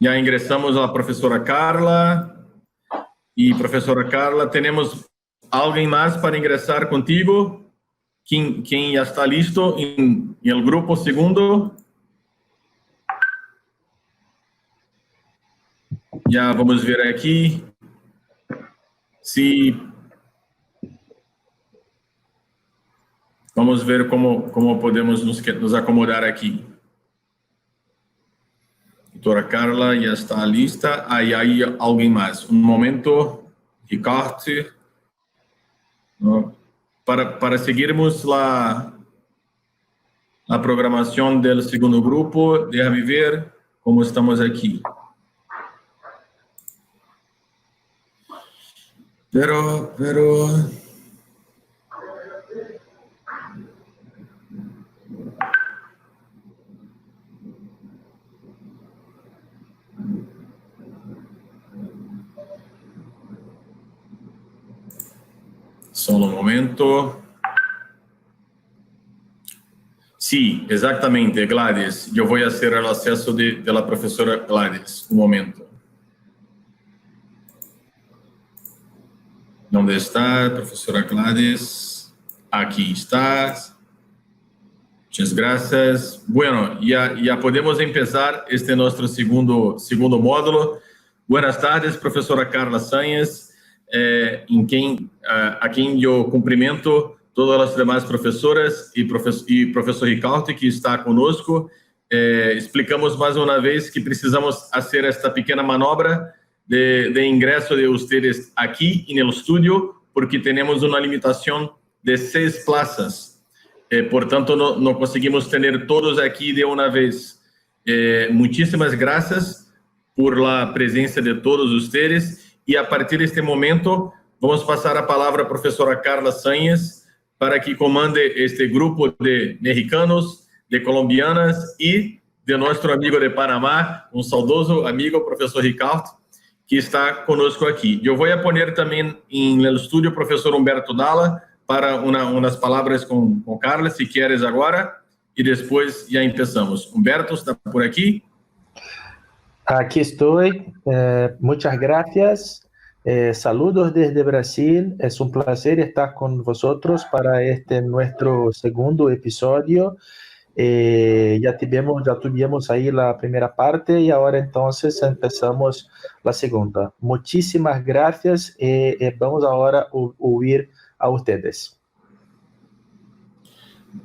Ya ingresamos a la profesora Carla. Y profesora Carla, ¿tenemos alguien más para ingresar contigo? ¿Quién ya está listo en el grupo segundo? Ya vamos a ver aquí. Sí. Vamos a ver cómo podemos nos acomodar aquí. Doutora Carla ya está lista. Ahí hay alguien más. Un momento. Ricardo. ¿No? Para seguirmos la programación del segundo grupo, déjame ver cómo estamos aquí. Pero... Solo un momento. Sí, exactamente, Gladys. Yo voy a hacer el acceso de la profesora Gladys. Un momento. ¿Dónde está, profesora Gladys? Aquí estás. Muchas gracias. Bueno, ya podemos empezar este nuestro segundo módulo. Buenas tardes, profesora Carla Sáenz, a quien yo cumprimento todas las demás profesoras y profesor Ricardo, que está conosco. Explicamos mais uma vez que precisamos fazer esta pequena manobra de ingresso de ustedes aqui no estúdio, porque temos uma limitação de 6 plazas. Portanto, não conseguimos ter todos aqui de uma vez. Muitíssimas graças por la presença de todos ustedes. E a partir deste momento, vamos passar a palavra à professora Carla Sáenz para que comande este grupo de mexicanos, de colombianas e de nosso amigo de Panamá, um saudoso amigo, professor Ricardo, que está conosco aqui. Eu vou poner também no estúdio o professor Humberto Dalla para umas palavras com Carla, se queres agora, e depois já começamos. Humberto, está por aqui? Aquí estoy. Muchas gracias. Saludos desde Brasil. Es un placer estar con vosotros para este nuestro segundo episodio. Ya tuvimos ahí la primera parte y ahora entonces empezamos la segunda. Muchísimas gracias. Vamos ahora a oír a ustedes.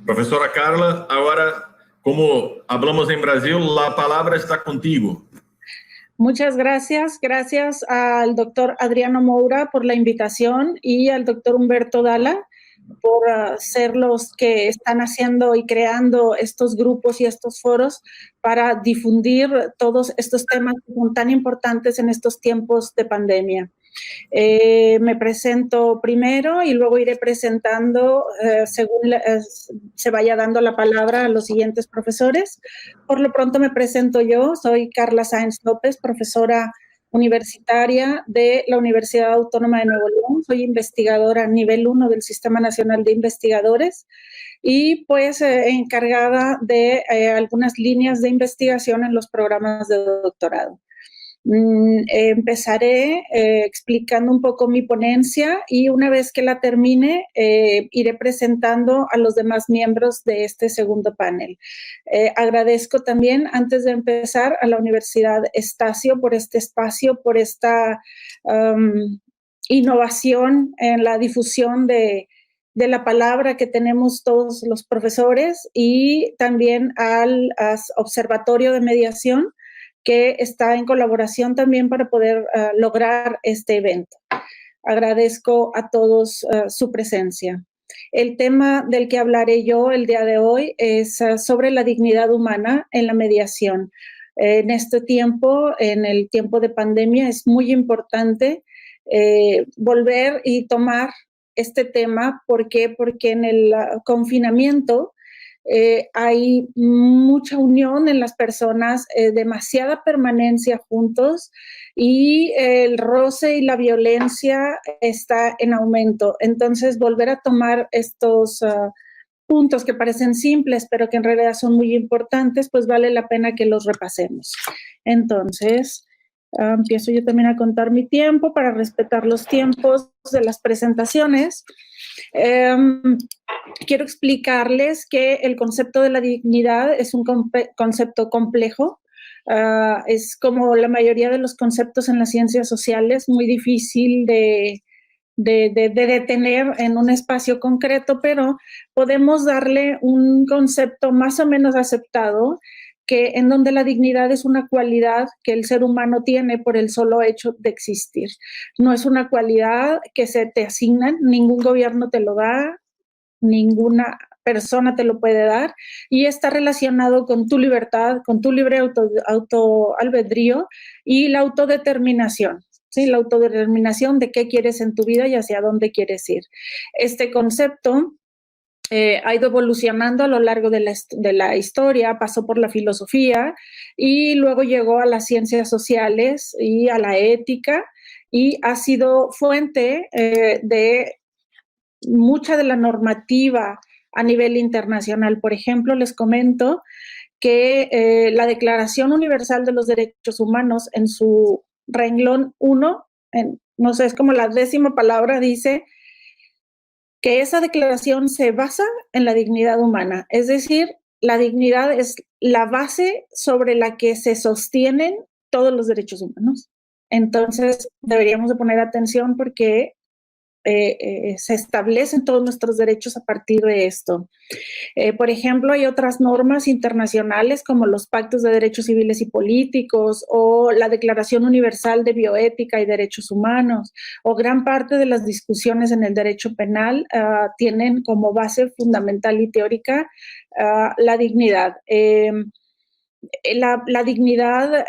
Professora Carla, agora, como hablamos en Brasil, la palabra está contigo. Muchas gracias. Gracias al doctor Adriano Moura por la invitación y al doctor Humberto Dalla por ser los que están haciendo y creando estos grupos y estos foros para difundir todos estos temas que son tan importantes en estos tiempos de pandemia. Me presento primero y luego iré presentando según se vaya dando la palabra a los siguientes profesores. Por lo pronto me presento yo, soy Carla Sáenz López, profesora universitaria de la Universidad Autónoma de Nuevo León. Soy investigadora nivel 1 del Sistema Nacional de Investigadores y pues encargada de algunas líneas de investigación en los programas de doctorado. Empezaré explicando un poco mi ponencia y una vez que la termine iré presentando a los demás miembros de este segundo panel. Agradezco también, antes de empezar, a la Universidad Estacio por este espacio, por esta innovación en la difusión de la palabra que tenemos todos los profesores y también al Observatorio de Mediación, que está en colaboración también para poder lograr este evento. Agradezco a todos su presencia. El tema del que hablaré yo el día de hoy es sobre la dignidad humana en la mediación. En este tiempo, en el tiempo de pandemia, es muy importante volver y tomar este tema. ¿Por qué? Porque en el confinamiento hay mucha unión en las personas, demasiada permanencia juntos y el roce y la violencia está en aumento. Entonces, volver a tomar estos puntos que parecen simples, pero que en realidad son muy importantes, pues vale la pena que los repasemos. Entonces, empiezo yo también a contar mi tiempo para respetar los tiempos de las presentaciones. Quiero explicarles que el concepto de la dignidad es un concepto complejo. Es como la mayoría de los conceptos en las ciencias sociales, muy difícil de detener en un espacio concreto, pero podemos darle un concepto más o menos aceptado, que en donde la dignidad es una cualidad que el ser humano tiene por el solo hecho de existir. No es una cualidad que se te asignan, ningún gobierno te lo da, ninguna persona te lo puede dar, y está relacionado con tu libertad, con tu libre autoalbedrío y la autodeterminación. ¿Sí? La autodeterminación de qué quieres en tu vida y hacia dónde quieres ir. Este concepto ha ido evolucionando a lo largo de la historia, pasó por la filosofía y luego llegó a las ciencias sociales y a la ética, y ha sido fuente de mucha de la normativa a nivel internacional. Por ejemplo, les comento que la Declaración Universal de los Derechos Humanos, en su renglón 1, no sé, es como la 10ª palabra, dice que esa declaración se basa en la dignidad humana. Es decir, la dignidad es la base sobre la que se sostienen todos los derechos humanos. Entonces, deberíamos de poner atención porque se establecen todos nuestros derechos a partir de esto. Por ejemplo, hay otras normas internacionales como los pactos de derechos civiles y políticos o la Declaración Universal de Bioética y Derechos Humanos, o gran parte de las discusiones en el derecho penal tienen como base fundamental y teórica la dignidad. La dignidad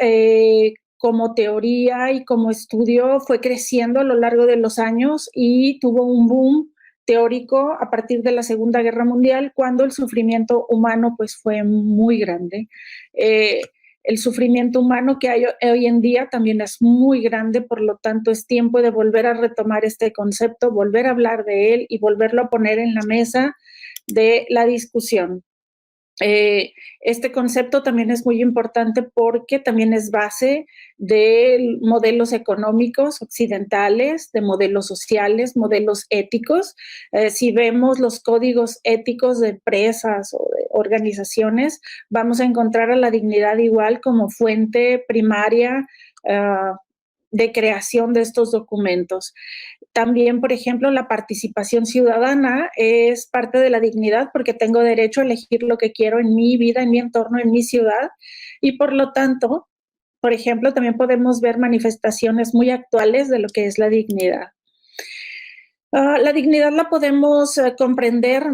como teoría y como estudio fue creciendo a lo largo de los años y tuvo un boom teórico a partir de la Segunda Guerra Mundial, cuando el sufrimiento humano pues fue muy grande. El sufrimiento humano que hay hoy en día también es muy grande, por lo tanto es tiempo de volver a retomar este concepto, volver a hablar de él y volverlo a poner en la mesa de la discusión. Este concepto también es muy importante porque también es base de modelos económicos occidentales, de modelos sociales, modelos éticos. Si vemos los códigos éticos de empresas o de organizaciones, vamos a encontrar a la dignidad igual como fuente primaria de creación de estos documentos. También, por ejemplo, la participación ciudadana es parte de la dignidad porque tengo derecho a elegir lo que quiero en mi vida, en mi entorno, en mi ciudad, y por lo tanto, por ejemplo, también podemos ver manifestaciones muy actuales de lo que es la dignidad. La dignidad la podemos comprender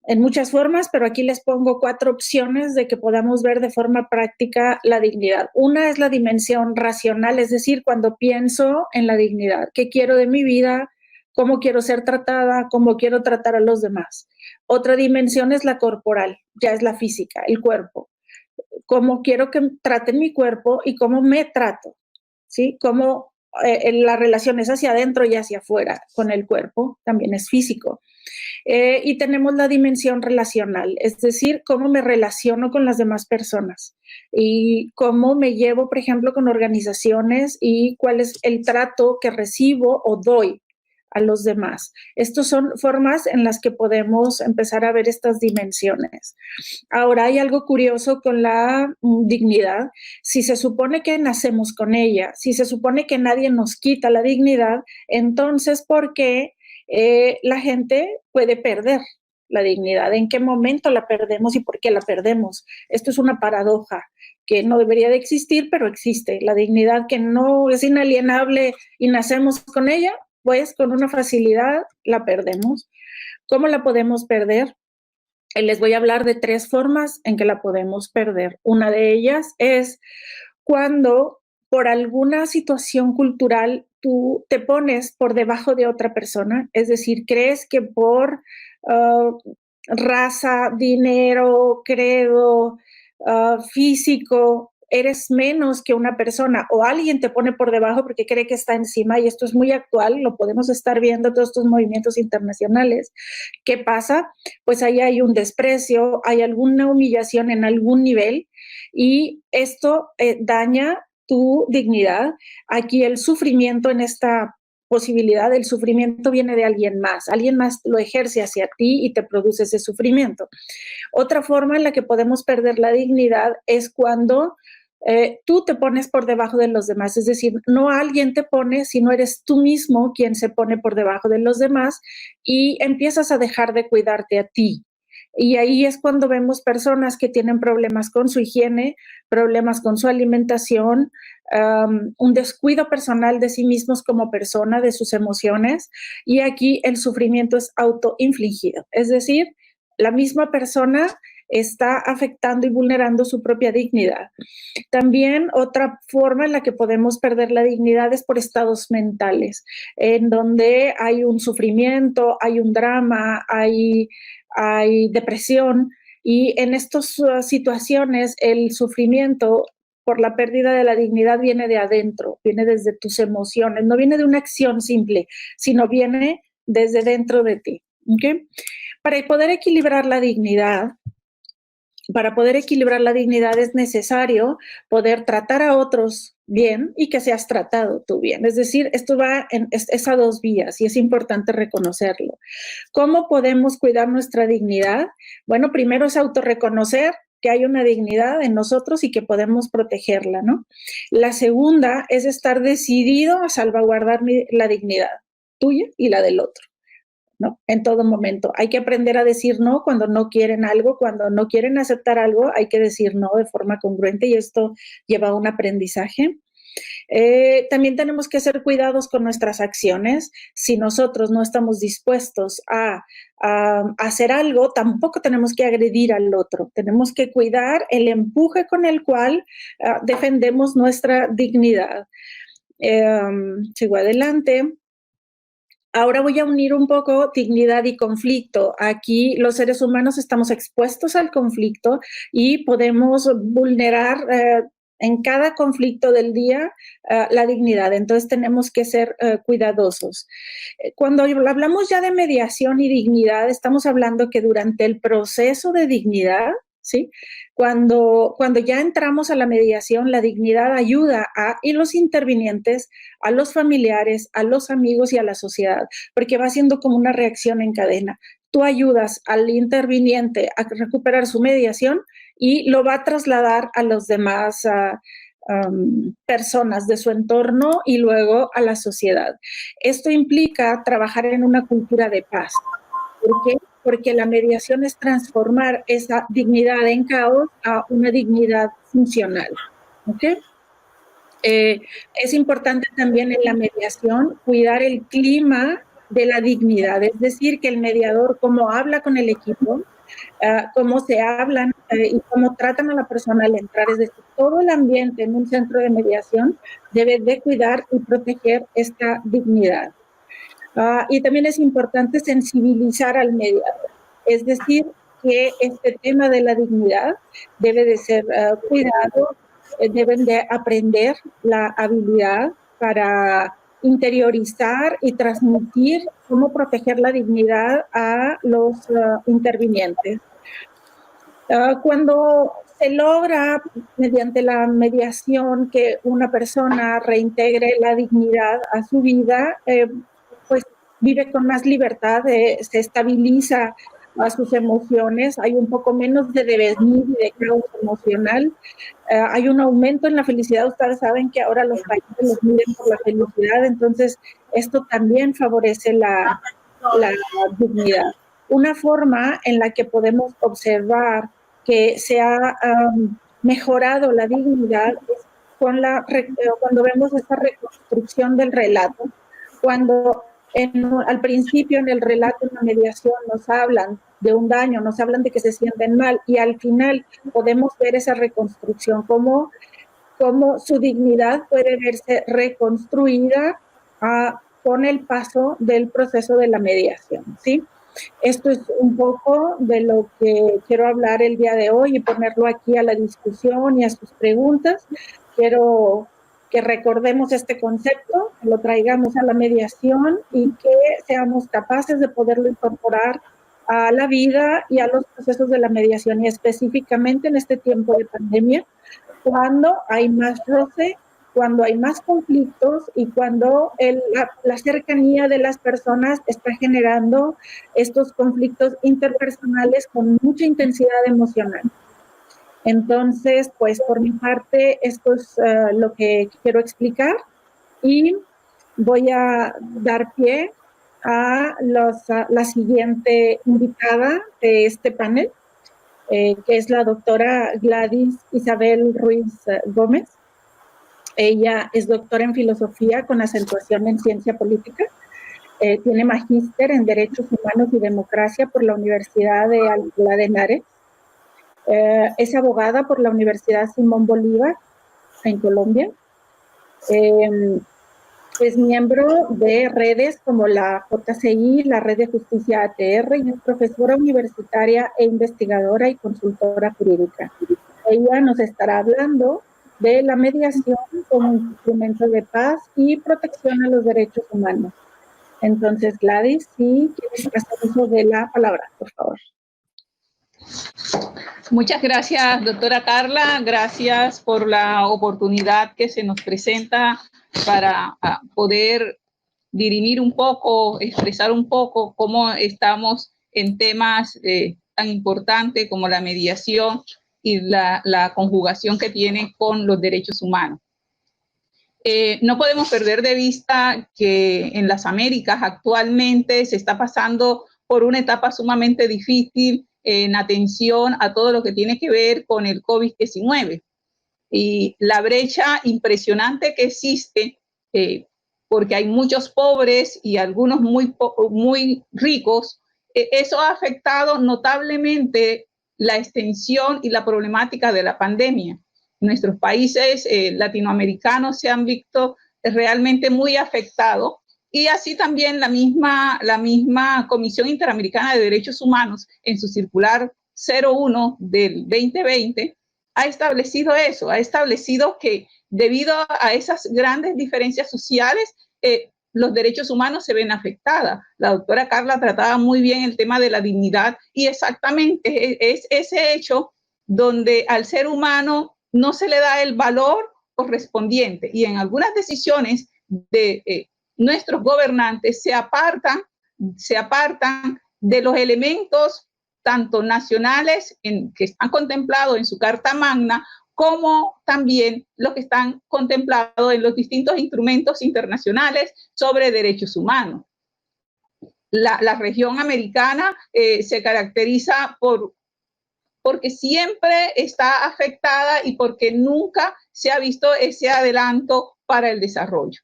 en muchas formas, pero aquí les pongo 4 opciones de que podamos ver de forma práctica la dignidad. Una es la dimensión racional, es decir, cuando pienso en la dignidad, qué quiero de mi vida, cómo quiero ser tratada, cómo quiero tratar a los demás. Otra dimensión es la corporal, ya es la física, el cuerpo. Cómo quiero que traten mi cuerpo y cómo me trato, ¿sí? Cómo la relación es hacia adentro y hacia afuera con el cuerpo, también es físico. Y tenemos la dimensión relacional, es decir, cómo me relaciono con las demás personas y cómo me llevo, por ejemplo, con organizaciones y cuál es el trato que recibo o doy a los demás. Estas son formas en las que podemos empezar a ver estas dimensiones. Ahora, hay algo curioso con la dignidad. Si se supone que nacemos con ella, si se supone que nadie nos quita la dignidad, entonces, ¿por qué la gente puede perder la dignidad? ¿En qué momento la perdemos y por qué la perdemos? Esto es una paradoja que no debería de existir, pero existe. La dignidad que no es inalienable y nacemos con ella, pues con una facilidad la perdemos. ¿Cómo la podemos perder? Les voy a hablar de 3 formas en que la podemos perder. Una de ellas es cuando por alguna situación cultural tú te pones por debajo de otra persona, es decir, crees que por raza, dinero, credo, físico, eres menos que una persona o alguien te pone por debajo porque cree que está encima, y esto es muy actual, lo podemos estar viendo todos estos movimientos internacionales. ¿Qué pasa? Pues ahí hay un desprecio, hay alguna humillación en algún nivel, y esto daña tu dignidad. Aquí el sufrimiento, en esta posibilidad, el sufrimiento viene de alguien más lo ejerce hacia ti y te produce ese sufrimiento. Otra forma en la que podemos perder la dignidad es cuando tú te pones por debajo de los demás, es decir, no alguien te pone, sino eres tú mismo quien se pone por debajo de los demás, y empiezas a dejar de cuidarte a ti. Y ahí es cuando vemos personas que tienen problemas con su higiene, problemas con su alimentación, un descuido personal de sí mismos como persona, de sus emociones, y aquí el sufrimiento es autoinfligido, es decir, la misma persona está afectando y vulnerando su propia dignidad. También otra forma en la que podemos perder la dignidad es por estados mentales, en donde hay un sufrimiento, hay un drama, hay depresión, y en estas situaciones el sufrimiento por la pérdida de la dignidad viene de adentro, viene desde tus emociones, no viene de una acción simple, sino viene desde dentro de ti. ¿Okay? Para poder equilibrar la dignidad, es necesario poder tratar a otros bien y que seas tratado tú bien. Es decir, esto es a dos vías y es importante reconocerlo. ¿Cómo podemos cuidar nuestra dignidad? Bueno, primero es autorreconocer que hay una dignidad en nosotros y que podemos protegerla, ¿no? La segunda es estar decidido a salvaguardar la dignidad tuya y la del otro, ¿no? En todo momento. Hay que aprender a decir no cuando no quieren algo, cuando no quieren aceptar algo, hay que decir no de forma congruente, y esto lleva a un aprendizaje. También tenemos que ser cuidadosos con nuestras acciones. Si nosotros no estamos dispuestos a hacer algo, tampoco tenemos que agredir al otro. Tenemos que cuidar el empuje con el cual defendemos nuestra dignidad. Sigo adelante. Ahora voy a unir un poco dignidad y conflicto. Aquí los seres humanos estamos expuestos al conflicto y podemos vulnerar en cada conflicto del día la dignidad. Entonces tenemos que ser cuidadosos. Cuando hablamos ya de mediación y dignidad, estamos hablando que durante el proceso de dignidad, ¿sí? Cuando ya entramos a la mediación, la dignidad ayuda y los intervinientes, a los familiares, a los amigos y a la sociedad, porque va siendo como una reacción en cadena. Tú ayudas al interviniente a recuperar su mediación y lo va a trasladar a los demás personas de su entorno y luego a la sociedad. Esto implica trabajar en una cultura de paz. ¿Por qué? Porque la mediación es transformar esa dignidad en caos a una dignidad funcional. ¿Okay? Es importante también en la mediación cuidar el clima de la dignidad, es decir, que el mediador, cómo habla con el equipo, cómo se hablan y cómo tratan a la persona al entrar, es decir, todo el ambiente en un centro de mediación debe de cuidar y proteger esta dignidad. Y también es importante sensibilizar al mediador, es decir, que este tema de la dignidad debe de ser cuidado, deben de aprender la habilidad para interiorizar y transmitir cómo proteger la dignidad a los intervinientes. Cuando se logra mediante la mediación que una persona reintegre la dignidad a su vida, pues vive con más libertad, se estabiliza a sus emociones, hay un poco menos de devenir y de caos emocional, hay un aumento en la felicidad. Ustedes saben que ahora los países los miden por la felicidad, entonces esto también favorece la dignidad. Una forma en la que podemos observar que se ha mejorado la dignidad es cuando vemos esta reconstrucción del relato, cuando al principio en el relato, en la mediación, nos hablan de un daño, nos hablan de que se sienten mal, y al final podemos ver esa reconstrucción, cómo su dignidad puede verse reconstruida con el paso del proceso de la mediación, ¿sí? Esto es un poco de lo que quiero hablar el día de hoy y ponerlo aquí a la discusión y a sus preguntas. Quiero que recordemos este concepto, que lo traigamos a la mediación y que seamos capaces de poderlo incorporar a la vida y a los procesos de la mediación, y específicamente en este tiempo de pandemia, cuando hay más roce, cuando hay más conflictos y cuando la cercanía de las personas está generando estos conflictos interpersonales con mucha intensidad emocional. Entonces, pues por mi parte, esto es lo que quiero explicar, y voy a dar pie a la siguiente invitada de este panel, que es la doctora Gladys Isabel Ruiz Gómez. Ella es doctora en filosofía con acentuación en ciencia política. Tiene magíster en Derechos Humanos y Democracia por la Universidad de Alcalá de Henares. Es abogada por la Universidad Simón Bolívar en Colombia. Es miembro de redes como la JCI, la Red de Justicia ATR, y es profesora universitaria e investigadora y consultora jurídica. Ella nos estará hablando de la mediación como instrumento de paz y protección a los derechos humanos. Entonces, Gladys, si quieres hacer uso de la palabra, por favor. Muchas gracias, doctora Carla. Gracias por la oportunidad que se nos presenta para poder dirimir un poco, expresar un poco cómo estamos en temas tan importantes como la mediación y la conjugación que tiene con los derechos humanos. No podemos perder de vista que en las Américas actualmente se está pasando por una etapa sumamente difícil en atención a todo lo que tiene que ver con el COVID-19 y la brecha impresionante que existe, porque hay muchos pobres y algunos muy ricos. Eso ha afectado notablemente la extensión y la problemática de la pandemia. Nuestros países latinoamericanos se han visto realmente muy afectados, y así también la misma Comisión Interamericana de Derechos Humanos, en su circular 01 del 2020, ha establecido eso, ha establecido que debido a esas grandes diferencias sociales, los derechos humanos se ven afectados. La doctora Carla trataba muy bien el tema de la dignidad, y exactamente es ese hecho donde al ser humano no se le da el valor correspondiente, y en algunas decisiones de nuestros gobernantes se apartan de los elementos tanto nacionales que están contemplados en su Carta Magna, como también los que están contemplados en los distintos instrumentos internacionales sobre derechos humanos. La región americana se caracteriza porque siempre está afectada y porque nunca se ha visto ese adelanto para el desarrollo.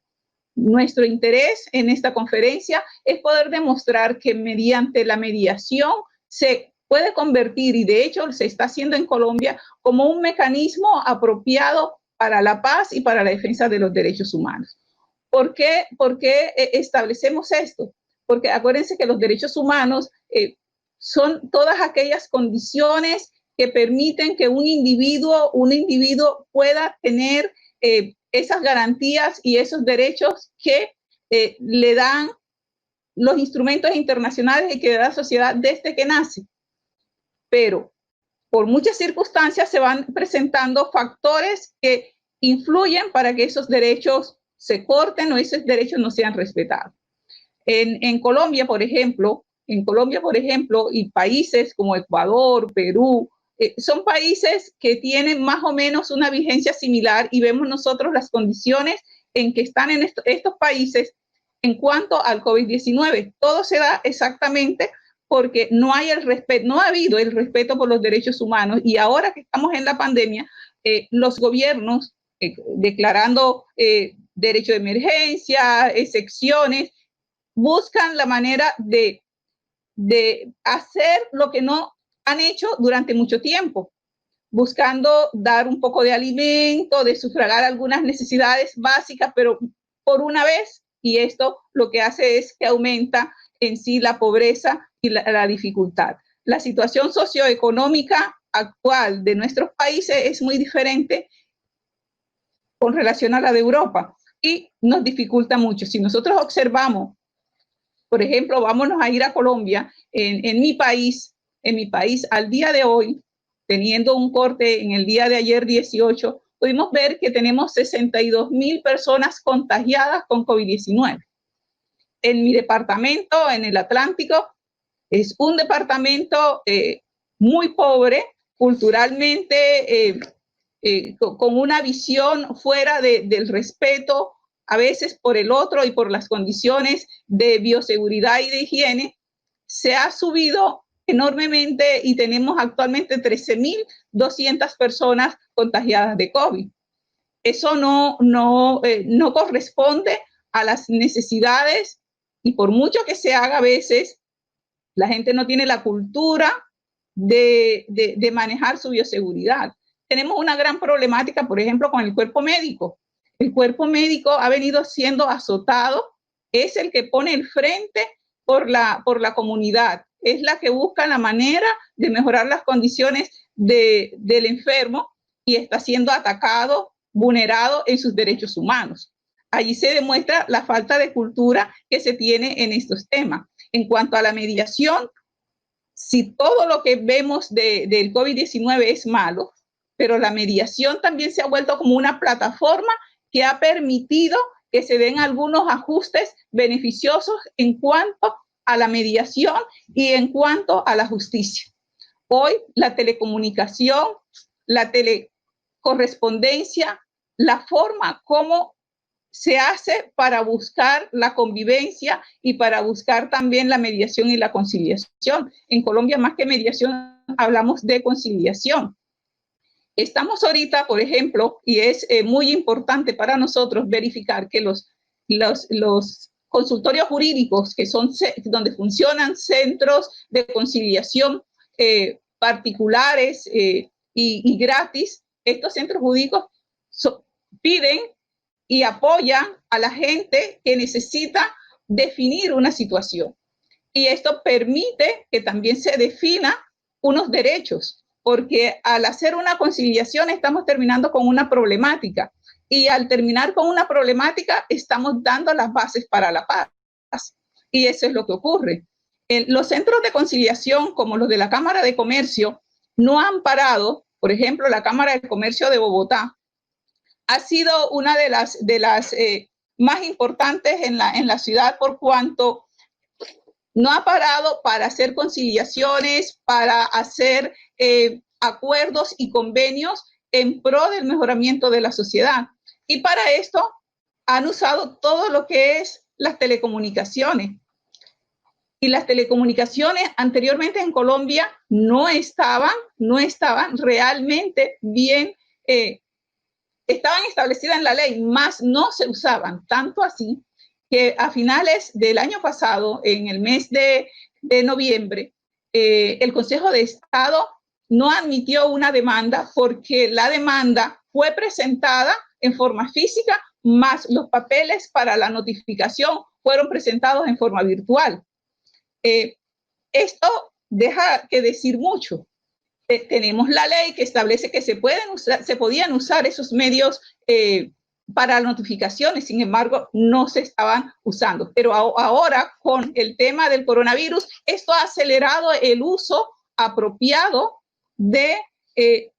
Nuestro interés en esta conferencia es poder demostrar que mediante la mediación se puede convertir, y de hecho se está haciendo en Colombia, como un mecanismo apropiado para la paz y para la defensa de los derechos humanos. ¿Por qué establecemos esto? Porque acuérdense que los derechos humanos son todas aquellas condiciones que permiten que un individuo pueda tener esas garantías y esos derechos que le dan los instrumentos internacionales y que da la sociedad desde que nace. Pero por muchas circunstancias se van presentando factores que influyen para que esos derechos se corten o esos derechos no sean respetados. En Colombia, por ejemplo, y países como Ecuador, Perú, son países que tienen más o menos una vigencia similar, y vemos nosotros las condiciones en que están en estos países en cuanto al COVID-19. Todo se da exactamente porque no ha habido el respeto por los derechos humanos, y ahora que estamos en la pandemia, los gobiernos declarando derecho de emergencia, excepciones, buscan la manera de hacer lo que no han hecho durante mucho tiempo, buscando dar un poco de alimento, de sufragar algunas necesidades básicas, pero por una vez, y esto lo que hace es que aumenta en sí la pobreza y la dificultad. La situación socioeconómica actual de nuestros países es muy diferente con relación a la de Europa y nos dificulta mucho. Si nosotros observamos, por ejemplo, vámonos a ir a Colombia, en mi país al día de hoy, teniendo un corte en el día de ayer 18, pudimos ver que tenemos 62,000 personas contagiadas con COVID-19. En mi departamento, en el Atlántico, es un departamento muy pobre, culturalmente, con una visión fuera del respeto, a veces por el otro y por las condiciones de bioseguridad y de higiene. Se ha subido enormemente y tenemos actualmente 13,200 personas contagiadas de COVID. Eso no corresponde a las necesidades, y por mucho que se haga, a veces la gente no tiene la cultura de manejar su bioseguridad. Tenemos una gran problemática, por ejemplo, con el cuerpo médico. El cuerpo médico ha venido siendo azotado, es el que pone el frente por la comunidad, es la que busca la manera de mejorar las condiciones del enfermo y está siendo atacado, vulnerado en sus derechos humanos. Allí se demuestra la falta de cultura que se tiene en estos temas. En cuanto a la mediación, si todo lo que vemos del COVID-19 es malo, pero la mediación también se ha vuelto como una plataforma que ha permitido que se den algunos ajustes beneficiosos en cuanto a la mediación y en cuanto a la justicia. Hoy la telecomunicación, la telecorrespondencia, la forma como se hace para buscar la convivencia y para buscar también la mediación y la conciliación. En Colombia, más que mediación, hablamos de conciliación. Estamos ahorita, por ejemplo, y es muy importante para nosotros verificar que los consultorios jurídicos, que son donde funcionan centros de conciliación particulares y gratis, estos centros jurídicos piden y apoyan a la gente que necesita definir una situación. Y esto permite que también se defina unos derechos, porque al hacer una conciliación estamos terminando con una problemática, y al terminar con una problemática estamos dando las bases para la paz. Y eso es lo que ocurre. Los centros de conciliación, como los de la Cámara de Comercio, no han parado. Por ejemplo, la Cámara de Comercio de Bogotá ha sido una de las más importantes en la ciudad, por cuanto no ha parado para hacer conciliaciones, para hacer acuerdos y convenios en pro del mejoramiento de la sociedad. Y para esto han usado todo lo que es las telecomunicaciones. Y las telecomunicaciones anteriormente en Colombia no estaban realmente bien, estaban establecidas en la ley, más no se usaban, tanto así que a finales del año pasado, en el mes de noviembre, el Consejo de Estado no admitió una demanda porque la demanda fue presentada en forma física, más los papeles para la notificación fueron presentados en forma virtual. Esto deja que decir mucho. Tenemos la ley que establece que se podían usar esos medios para notificaciones, sin embargo, no se estaban usando. Pero ahora, con el tema del coronavirus, esto ha acelerado el uso apropiado de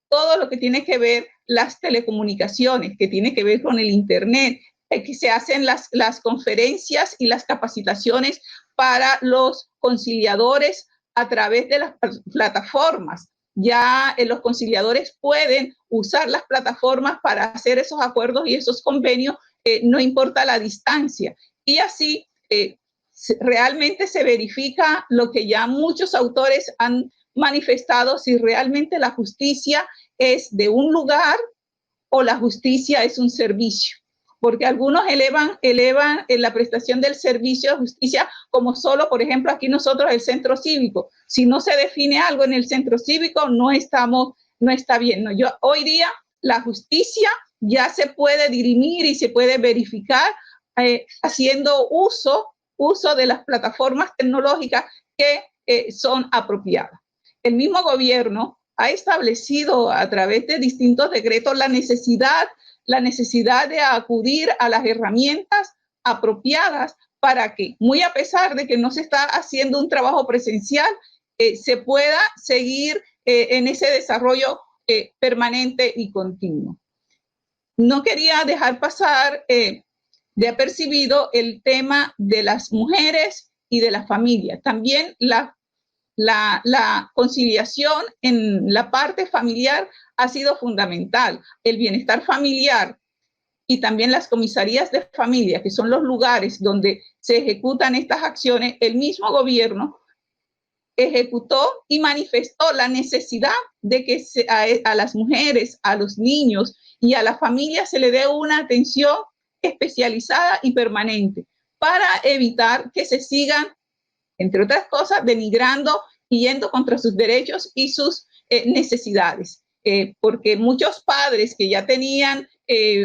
todo lo que tiene que ver las telecomunicaciones, que tiene que ver con el Internet, que se hacen las conferencias y las capacitaciones para los conciliadores a través de las plataformas. Ya los conciliadores pueden usar las plataformas para hacer esos acuerdos y esos convenios, no importa la distancia. Y así realmente se verifica lo que ya muchos autores han manifestado, si realmente la justicia es de un lugar o la justicia es un servicio. Porque algunos elevan la prestación del servicio de justicia como solo, por ejemplo, aquí nosotros el centro cívico. Si no se define algo en el centro cívico, no está bien. No, hoy día la justicia ya se puede dirimir y se puede verificar haciendo uso uso de las plataformas tecnológicas que son apropiadas. El mismo gobierno ha establecido a través de distintos decretos la necesidad de acudir a las herramientas apropiadas para que, muy a pesar de que no se está haciendo un trabajo presencial, se pueda seguir en ese desarrollo permanente y continuo. No quería dejar pasar de apercibido el tema de las mujeres y de la familia. También la conciliación en la parte familiar ha sido fundamental. El bienestar familiar y también las comisarías de familia, que son los lugares donde se ejecutan estas acciones, el mismo gobierno ejecutó y manifestó la necesidad de que a las mujeres, a los niños y a la familia se le dé una atención especializada y permanente para evitar que se sigan, entre otras cosas, denigrando y yendo contra sus derechos y sus necesidades. Porque muchos padres que ya tenían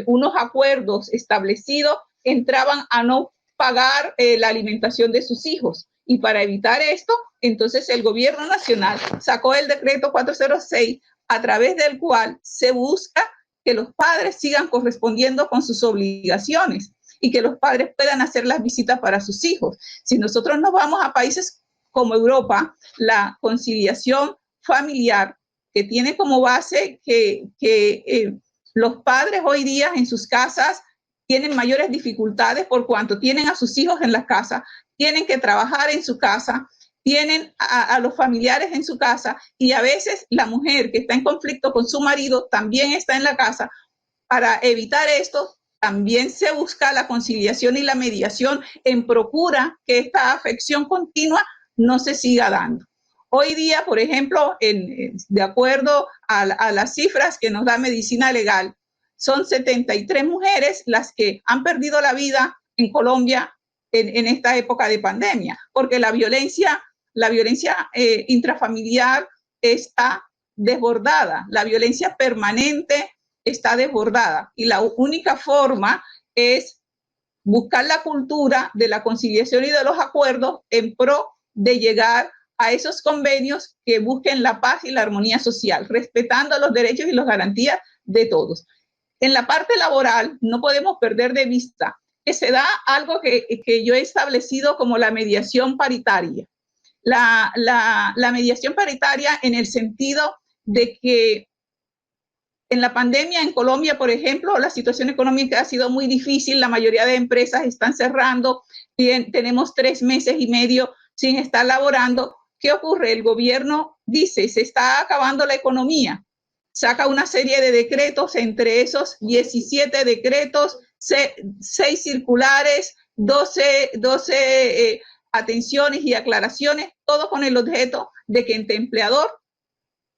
unos acuerdos establecidos entraban a no pagar la alimentación de sus hijos. Y para evitar esto, entonces el gobierno nacional sacó el decreto 406, a través del cual se busca que los padres sigan correspondiendo con sus obligaciones y que los padres puedan hacer las visitas para sus hijos. Si nosotros nos vamos a países como Europa, la conciliación familiar, que tiene como base que los padres hoy día en sus casas tienen mayores dificultades por cuanto tienen a sus hijos en la casa, tienen que trabajar en su casa, tienen a los familiares en su casa, y a veces la mujer que está en conflicto con su marido también está en la casa. Para evitar esto, también se busca la conciliación y la mediación en procura que esta afección continua no se siga dando. Hoy día, por ejemplo, de acuerdo a las cifras que nos da Medicina Legal, son 73 mujeres las que han perdido la vida en Colombia en esta época de pandemia, porque la violencia intrafamiliar está desbordada, la violencia permanente está desbordada, y la única forma es buscar la cultura de la conciliación y de los acuerdos en pro de llegar a esos convenios que busquen la paz y la armonía social, respetando los derechos y las garantías de todos. En la parte laboral no podemos perder de vista que se da algo que yo he establecido como la mediación paritaria. La mediación paritaria en el sentido de que en la pandemia en Colombia, por ejemplo, la situación económica ha sido muy difícil, la mayoría de empresas están cerrando, tenemos 3 meses y medio sin estar laborando. ¿Qué ocurre? El gobierno dice, se está acabando la economía, saca una serie de decretos, entre esos 17 decretos, 6 circulares, 12 atenciones y aclaraciones, todo con el objeto de que entre empleador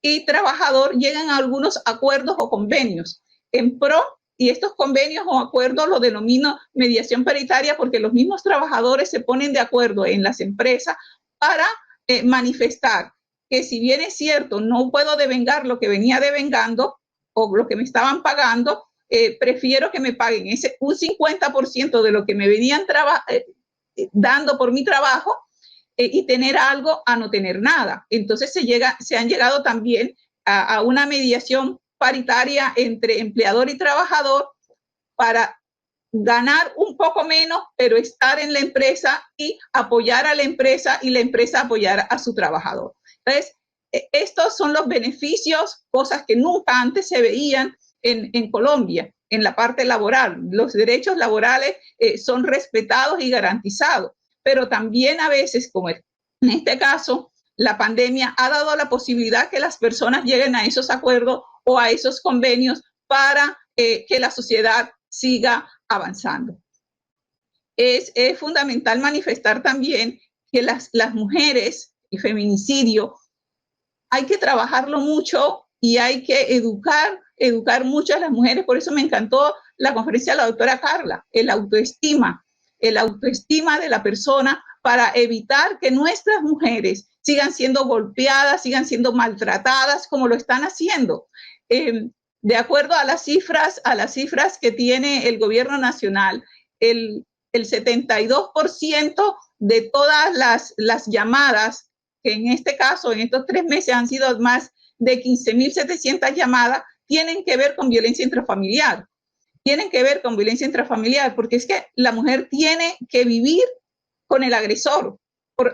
y trabajador lleguen a algunos acuerdos o convenios en pro, y estos convenios o acuerdos los denomino mediación paritaria porque los mismos trabajadores se ponen de acuerdo en las empresas para manifestar que, si bien es cierto, no puedo devengar lo que venía devengando o lo que me estaban pagando, prefiero que me paguen un 50% de lo que me venían dando por mi trabajo, y tener algo a no tener nada. Entonces se han llegado también a una mediación paritaria entre empleador y trabajador para ganar un poco menos, pero estar en la empresa y apoyar a la empresa y la empresa apoyar a su trabajador. Entonces, estos son los beneficios, cosas que nunca antes se veían en Colombia, en la parte laboral. Los derechos laborales son respetados y garantizados, pero también a veces, como en este caso, la pandemia ha dado la posibilidad que las personas lleguen a esos acuerdos o a esos convenios para que la sociedad siga avanzando. Es fundamental manifestar también que las mujeres, el feminicidio, hay que trabajarlo mucho y hay que educar mucho a las mujeres. Por eso me encantó la conferencia de la doctora Carla, el autoestima de la persona, para evitar que nuestras mujeres sigan siendo golpeadas, sigan siendo maltratadas como lo están haciendo. De acuerdo a las cifras que tiene el gobierno nacional, el 72% de todas las llamadas, que en este caso, en estos 3 meses han sido más de 15.700 llamadas, tienen que ver con violencia intrafamiliar. Tienen que ver con violencia intrafamiliar, porque es que la mujer tiene que vivir con el agresor,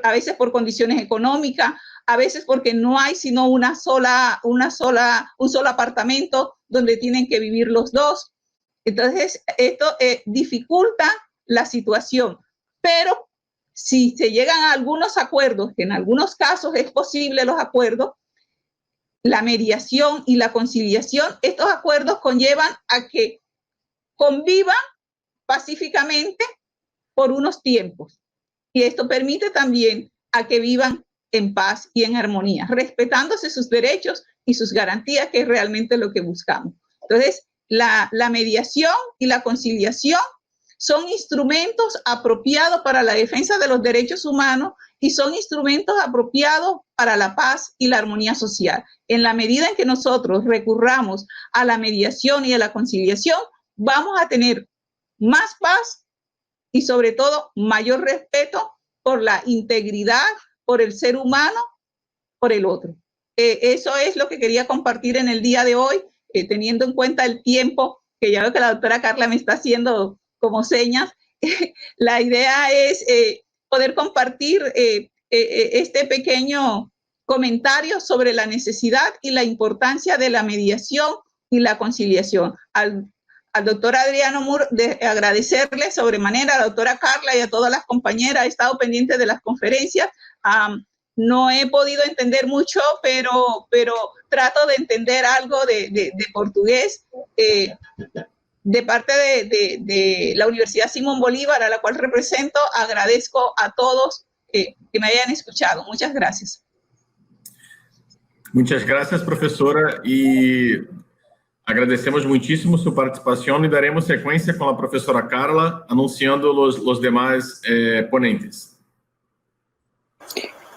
a veces por condiciones económicas, a veces porque no hay sino un solo apartamento donde tienen que vivir los dos. Entonces, esto dificulta la situación, pero si se llegan a algunos acuerdos, que en algunos casos es posible los acuerdos, la mediación y la conciliación, estos acuerdos conllevan a que convivan pacíficamente por unos tiempos. Y esto permite también a que vivan en paz y en armonía, respetándose sus derechos y sus garantías, que es realmente lo que buscamos. Entonces, la mediación y la conciliación son instrumentos apropiados para la defensa de los derechos humanos y son instrumentos apropiados para la paz y la armonía social. En la medida en que nosotros recurramos a la mediación y a la conciliación, vamos a tener más paz y sobre todo mayor respeto por la integridad, por el ser humano, por el otro. Eso es lo que quería compartir en el día de hoy, teniendo en cuenta el tiempo, que ya veo que la doctora Carla me está haciendo como señas. La idea es poder compartir este pequeño comentario sobre la necesidad y la importancia de la mediación y la conciliación. Al doctor Adriano Moura, agradecerle sobremanera a la doctora Carla y a todas las compañeras. He estado pendiente de las conferencias. No he podido entender mucho, pero trato de entender algo de portugués. De parte de la Universidad Simón Bolívar, a la cual represento, agradezco a todos que me hayan escuchado. Muchas gracias. Muchas gracias, profesora, y agradecemos muchísimo su participación y daremos secuencia con la profesora Carla anunciando los demás ponentes.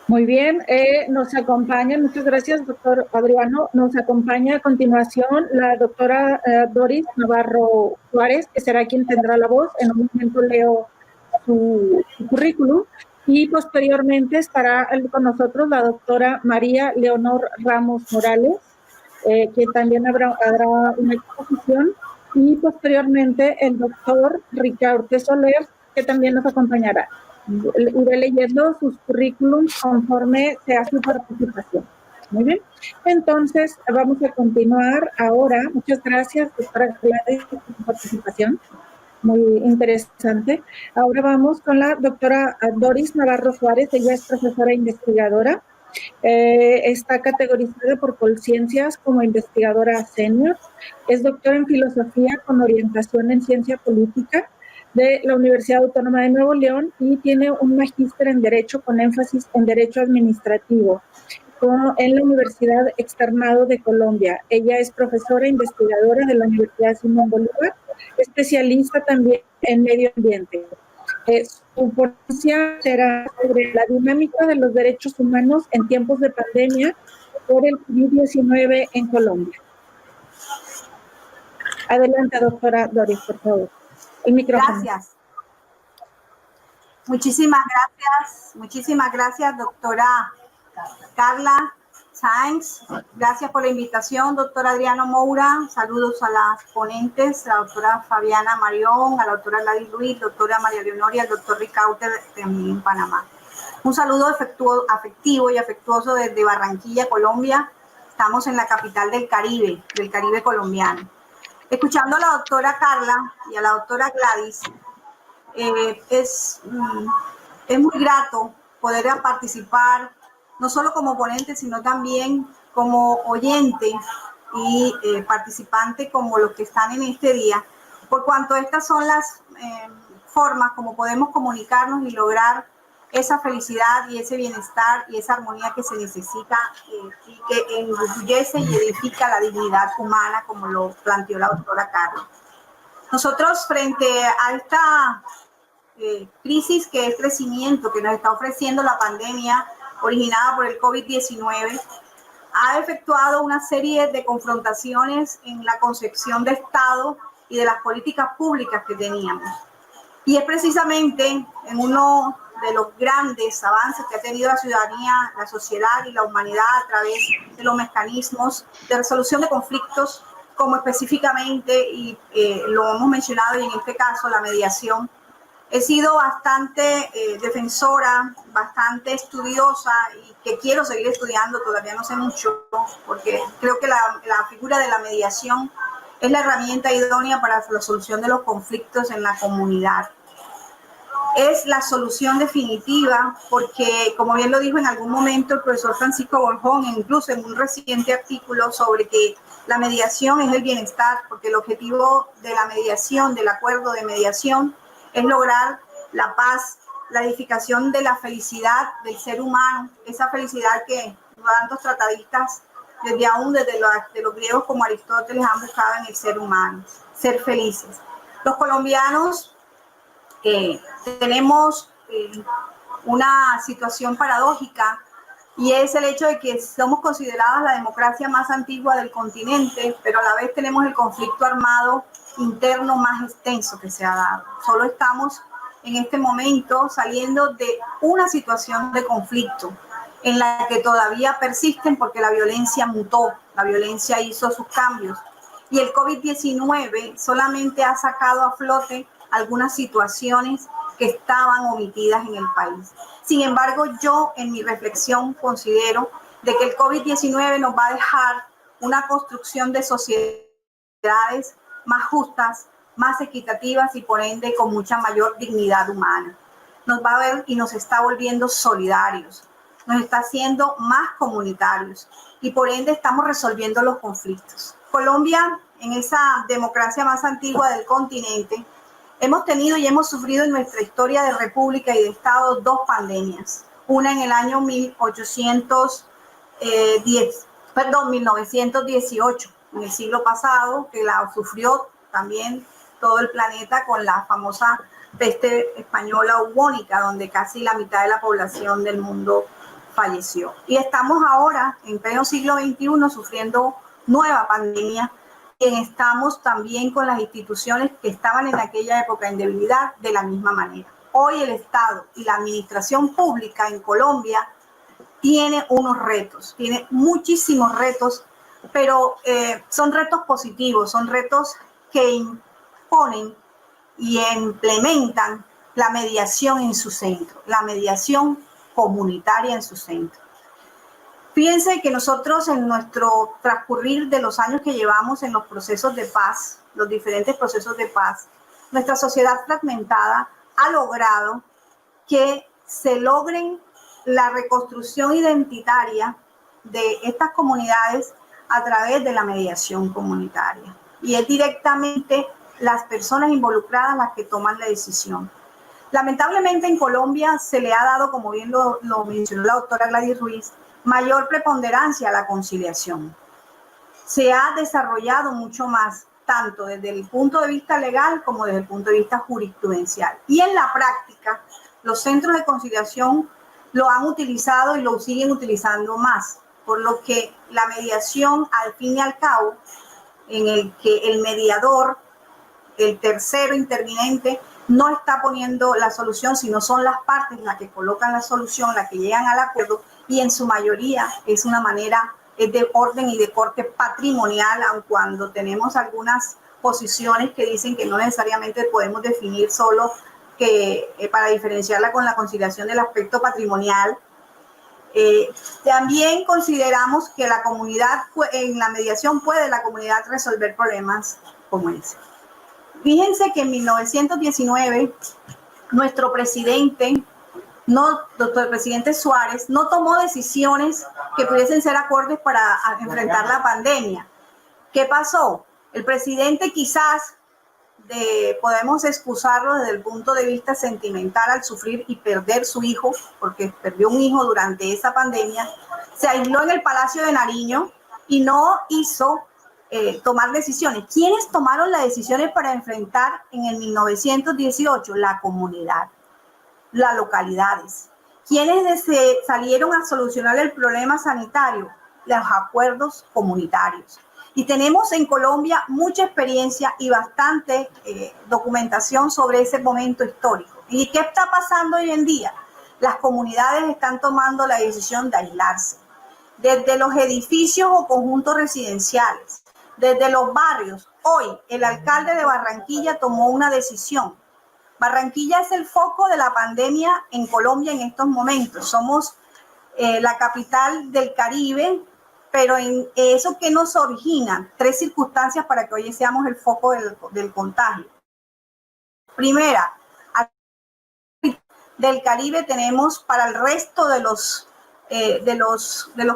Muy bien, nos acompaña, muchas gracias, doctor Adriano. Nos acompaña a continuación la doctora Doris Navarro Suárez, que será quien tendrá la voz. En un momento leo su currículum y posteriormente estará con nosotros la doctora María Leonor Ramos Morales, que también habrá una exposición, y posteriormente el doctor Ricardo Soler, que también nos acompañará. Iré leyendo sus currículums conforme sea su participación. Muy bien. Entonces, vamos a continuar ahora. Muchas gracias, doctora, por su participación. Muy interesante. Ahora vamos con la doctora Doris Navarro Suárez. Ella es profesora investigadora. Está categorizada por Colciencias como investigadora senior. Es doctora en filosofía con orientación en ciencia política de la Universidad Autónoma de Nuevo León y tiene un magíster en Derecho con énfasis en Derecho Administrativo en la Universidad Externado de Colombia. Ella es profesora e investigadora de la Universidad Simón Bolívar, especialista también en medio ambiente. Su ponencia será sobre la dinámica de los derechos humanos en tiempos de pandemia por el COVID-19 en Colombia. Adelante, doctora Doris, por favor. El micrófono. Gracias. Muchísimas gracias, doctora Carla Sáenz. Gracias por la invitación, doctor Adriano Moura. Saludos a las ponentes, a la doctora Fabiana Marión, a la doctora Gladys Luis, doctora María Leonor y al doctor Ricardo también en Panamá. Un saludo afectivo y afectuoso desde Barranquilla, Colombia. Estamos en la capital del Caribe colombiano. Escuchando a la doctora Carla y a la doctora Gladys, es muy grato poder participar, no solo como ponente, sino también como oyente y participante como los que están en este día, por cuanto estas son las formas como podemos comunicarnos y lograr esa felicidad y ese bienestar y esa armonía que se necesita y que enorgullece y edifica la dignidad humana, como lo planteó la doctora Carla. Nosotros, frente a esta crisis que es crecimiento que nos está ofreciendo la pandemia originada por el COVID-19, ha efectuado una serie de confrontaciones en la concepción de Estado y de las políticas públicas que teníamos. Y es precisamente en uno de los grandes avances que ha tenido la ciudadanía, la sociedad y la humanidad a través de los mecanismos de resolución de conflictos, como específicamente, y lo hemos mencionado, y en este caso la mediación. He sido bastante defensora, bastante estudiosa, y que quiero seguir estudiando, todavía no sé mucho, porque creo que la figura de la mediación es la herramienta idónea para la solución de los conflictos en la comunidad. Es la solución definitiva porque, como bien lo dijo en algún momento el profesor Francisco Borjón, incluso en un reciente artículo sobre que la mediación es el bienestar, porque el objetivo de la mediación, del acuerdo de mediación, es lograr la paz, la edificación de la felicidad del ser humano, esa felicidad que tantos tratadistas, desde los griegos como Aristóteles, han buscado en el ser humano, ser felices. Los colombianos tenemos una situación paradójica, y es el hecho de que somos consideradas la democracia más antigua del continente, pero a la vez tenemos el conflicto armado interno más extenso que se ha dado. Solo estamos en este momento saliendo de una situación de conflicto en la que todavía persisten porque la violencia mutó, la violencia hizo sus cambios, y el COVID-19 solamente ha sacado a flote algunas situaciones que estaban omitidas en el país. Sin embargo, yo en mi reflexión considero de que el COVID-19 nos va a dejar una construcción de sociedades más justas, más equitativas y por ende con mucha mayor dignidad humana. Nos va a ver y nos está volviendo solidarios, nos está haciendo más comunitarios y por ende estamos resolviendo los conflictos. Colombia, en esa democracia más antigua del continente, hemos tenido y hemos sufrido en nuestra historia de república y de Estado 2 pandemias. Una en el año 1918, en el siglo pasado, que la sufrió también todo el planeta con la famosa peste española bubónica, donde casi la mitad de la población del mundo falleció. Y estamos ahora, en pleno siglo XXI, sufriendo nueva pandemia, y estamos también con las instituciones que estaban en aquella época en debilidad de la misma manera. Hoy el Estado y la administración pública en Colombia tiene unos retos, tiene muchísimos retos, pero son retos positivos, son retos que imponen y implementan la mediación en su centro, la mediación comunitaria en su centro. Fíjense que nosotros en nuestro transcurrir de los años que llevamos en los procesos de paz, los diferentes procesos de paz, nuestra sociedad fragmentada ha logrado que se logren la reconstrucción identitaria de estas comunidades a través de la mediación comunitaria. Y es directamente las personas involucradas las que toman la decisión. Lamentablemente en Colombia se le ha dado, como bien lo mencionó la doctora Gladys Ruiz, mayor preponderancia a la conciliación. Se ha desarrollado mucho más, tanto desde el punto de vista legal como desde el punto de vista jurisprudencial. Y en la práctica, los centros de conciliación lo han utilizado y lo siguen utilizando más, por lo que la mediación, al fin y al cabo, en el que el mediador, el tercero interviniente, no está poniendo la solución, sino son las partes las que colocan la solución, las que llegan al acuerdo, y en su mayoría es una manera de orden y de corte patrimonial, aun cuando tenemos algunas posiciones que dicen que no necesariamente podemos definir solo que para diferenciarla con la conciliación del aspecto patrimonial. También consideramos que la comunidad, en la mediación puede la comunidad resolver problemas como ese. Fíjense que en 1919 nuestro presidente, el presidente Suárez, no tomó decisiones que pudiesen ser acordes para enfrentar la pandemia. ¿Qué pasó? El presidente quizás, podemos excusarlo desde el punto de vista sentimental al sufrir y perder su hijo, porque perdió un hijo durante esa pandemia, se aisló en el Palacio de Nariño y no hizo tomar decisiones. ¿Quiénes tomaron las decisiones para enfrentar en el 1918? La comunidad, las localidades. ¿Quiénes salieron a solucionar el problema sanitario? Los acuerdos comunitarios. Y tenemos en Colombia mucha experiencia y bastante documentación sobre ese momento histórico. ¿Y qué está pasando hoy en día? Las comunidades están tomando la decisión de aislarse. Desde los edificios o conjuntos residenciales, desde los barrios. Hoy el alcalde de Barranquilla tomó una decisión. Barranquilla es el foco de la pandemia en Colombia en estos momentos. Somos la capital del Caribe, pero en eso que nos origina 3 circunstancias para que hoy seamos el foco del contagio. Primera, del Caribe tenemos para el resto de los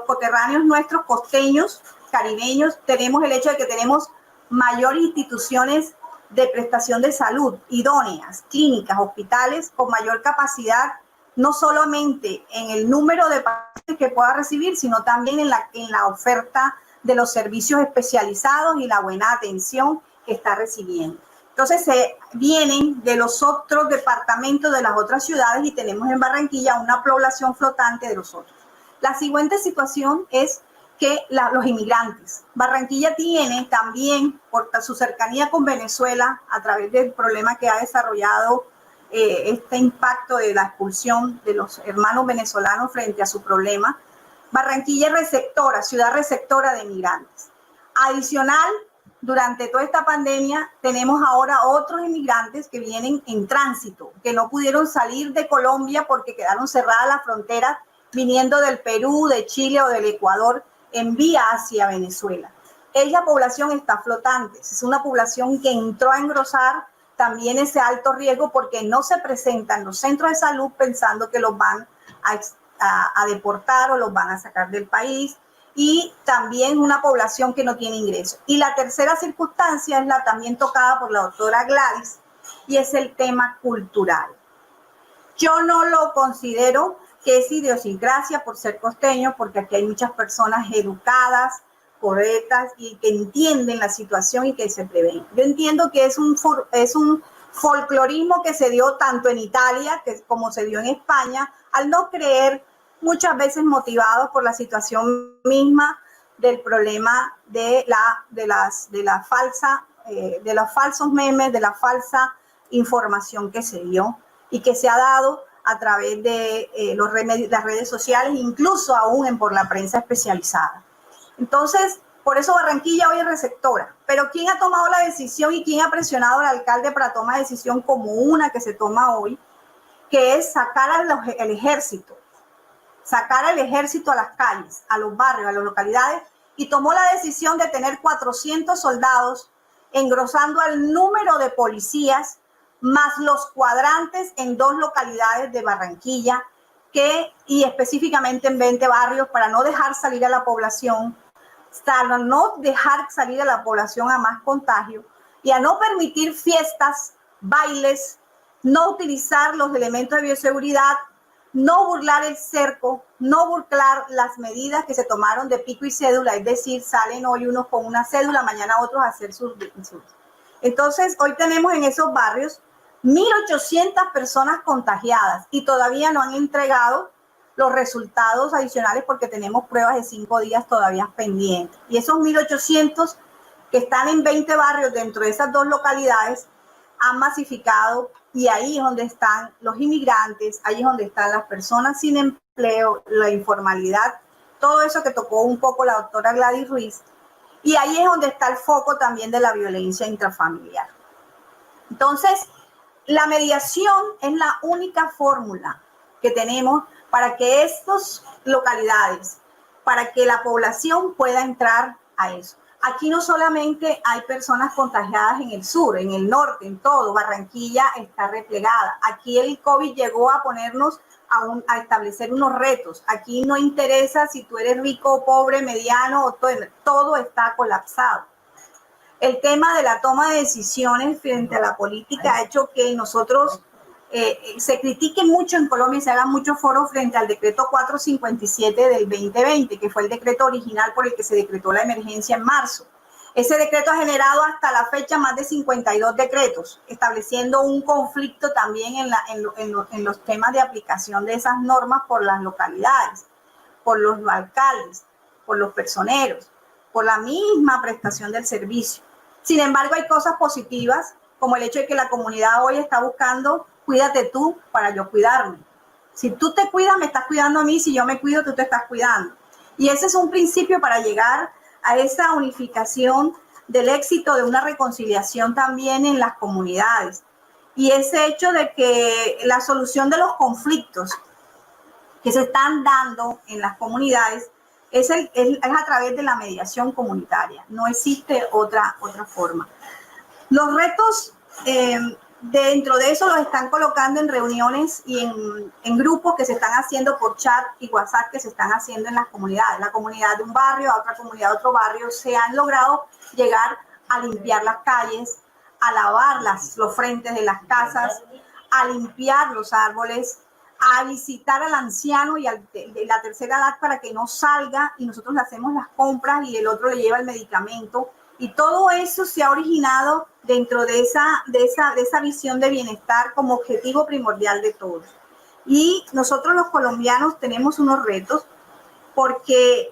coterráneos nuestros costeños, caribeños, tenemos el hecho de que tenemos mayores instituciones de prestación de salud idóneas, clínicas, hospitales con mayor capacidad, no solamente en el número de pacientes que pueda recibir, sino también en la oferta de los servicios especializados y la buena atención que está recibiendo. Entonces se vienen de los otros departamentos de las otras ciudades y tenemos en Barranquilla una población flotante de los otros. La siguiente situación es que los inmigrantes. Barranquilla tiene también, por su cercanía con Venezuela, a través del problema que ha desarrollado este impacto de la expulsión de los hermanos venezolanos frente a su problema, Barranquilla es receptora, ciudad receptora de inmigrantes. Adicional, durante toda esta pandemia, tenemos ahora otros inmigrantes que vienen en tránsito, que no pudieron salir de Colombia porque quedaron cerradas las fronteras, viniendo del Perú, de Chile o del Ecuador, en vía hacia Venezuela. Esa población está flotante, es una población que entró a engrosar también ese alto riesgo porque no se presentan los centros de salud pensando que los van a deportar o los van a sacar del país, y también una población que no tiene ingresos. Y la tercera circunstancia es la también tocada por la doctora Gladys, y es el tema cultural. Yo no lo considero que es idiosincrasia por ser costeño, porque aquí hay muchas personas educadas, correctas y que entienden la situación y que se prevén. Yo entiendo que es un folclorismo que se dio tanto en Italia como se dio en España, al no creer, muchas veces motivados por la situación misma del problema de los falsos memes, de la falsa información que se dio y que se ha dado a través de las redes sociales, incluso aún por la prensa especializada. Entonces, por eso Barranquilla hoy es receptora. Pero ¿quién ha tomado la decisión y quién ha presionado al alcalde para tomar decisión como una que se toma hoy? Que es sacar al ejército. Sacar al ejército a las calles, a los barrios, a las localidades, y tomó la decisión de tener 400 soldados, engrosando el número de policías, más los cuadrantes en 2 localidades de Barranquilla, y específicamente en 20 barrios, para no dejar salir a la población, para no dejar salir a la población a más contagio, y a no permitir fiestas, bailes, no utilizar los elementos de bioseguridad, no burlar el cerco, no burlar las medidas que se tomaron de pico y cédula, es decir, salen hoy unos con una cédula, mañana otros a hacer sus. Entonces, hoy tenemos en esos barrios 1.800 personas contagiadas y todavía no han entregado los resultados adicionales porque tenemos pruebas de 5 días todavía pendientes. Y esos 1.800 que están en 20 barrios dentro de esas 2 localidades han masificado, y ahí es donde están los inmigrantes, ahí es donde están las personas sin empleo, la informalidad, todo eso que tocó un poco la doctora Gladys Ruiz, y ahí es donde está el foco también de la violencia intrafamiliar. Entonces, la mediación es la única fórmula que tenemos para que estas localidades, para que la población pueda entrar a eso. Aquí no solamente hay personas contagiadas en el sur, en el norte, en todo. Barranquilla está replegada. Aquí el COVID llegó a ponernos a establecer unos retos. Aquí no interesa si tú eres rico, pobre, mediano, todo está colapsado. El tema de la toma de decisiones frente a la política ha hecho que nosotros se critique mucho en Colombia y se hagan muchos foros frente al decreto 457 del 2020, que fue el decreto original por el que se decretó la emergencia en marzo. Ese decreto ha generado hasta la fecha más de 52 decretos, estableciendo un conflicto también en los temas de aplicación de esas normas por las localidades, por los alcaldes, por los personeros. por la misma prestación del servicio. Sin embargo, hay cosas positivas, como el hecho de que la comunidad hoy está buscando, cuídate tú para yo cuidarme. Si tú te cuidas, me estás cuidando a mí. Si yo me cuido, tú te estás cuidando. Y ese es un principio para llegar a esa unificación del éxito de una reconciliación también en las comunidades. Y ese hecho de que la solución de los conflictos que se están dando en las comunidades es a través de la mediación comunitaria. No existe otra forma. Los retos dentro de eso los están colocando en reuniones y en grupos que se están haciendo por chat y WhatsApp, que se están haciendo en las comunidades. La comunidad de un barrio a otra comunidad de otro barrio se han logrado llegar a limpiar las calles, a lavar los frentes de las casas, a limpiar los árboles, a visitar al anciano y de la tercera edad para que no salga y nosotros le hacemos las compras y el otro le lleva el medicamento. Y todo eso se ha originado dentro de esa visión de bienestar como objetivo primordial de todos. Y nosotros los colombianos tenemos unos retos porque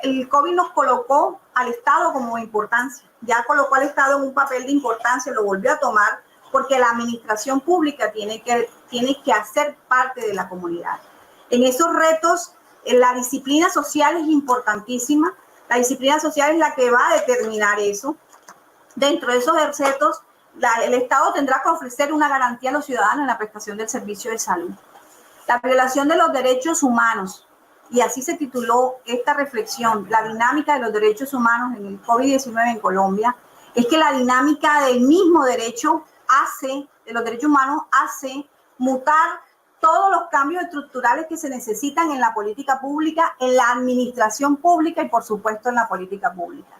el COVID nos colocó al Estado como importancia. Ya colocó al Estado en un papel de importancia, lo volvió a tomar porque la administración pública tiene que hacer parte de la comunidad. En esos retos, la disciplina social es importantísima. La disciplina social es la que va a determinar eso. Dentro de esos retos, el Estado tendrá que ofrecer una garantía a los ciudadanos en la prestación del servicio de salud. La violación de los derechos humanos, y así se tituló esta reflexión, la dinámica de los derechos humanos en el COVID-19 en Colombia, es que la dinámica del mismo derecho de los derechos humanos hace mutar todos los cambios estructurales que se necesitan en la política pública, en la administración pública y, por supuesto, en la política pública.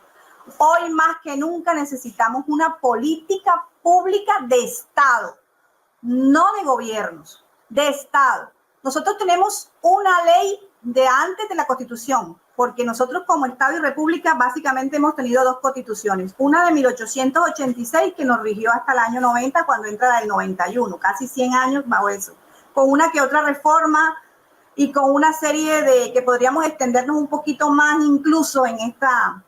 Hoy más que nunca necesitamos una política pública de Estado, no de gobiernos, de Estado. Nosotros tenemos una ley de antes de la Constitución, porque nosotros como Estado y República básicamente hemos tenido dos constituciones. Una de 1886 que nos rigió hasta el año 90 cuando entra la del 91, casi 100 años bajo eso, con una que otra reforma y con una serie de que podríamos extendernos un poquito más incluso en esta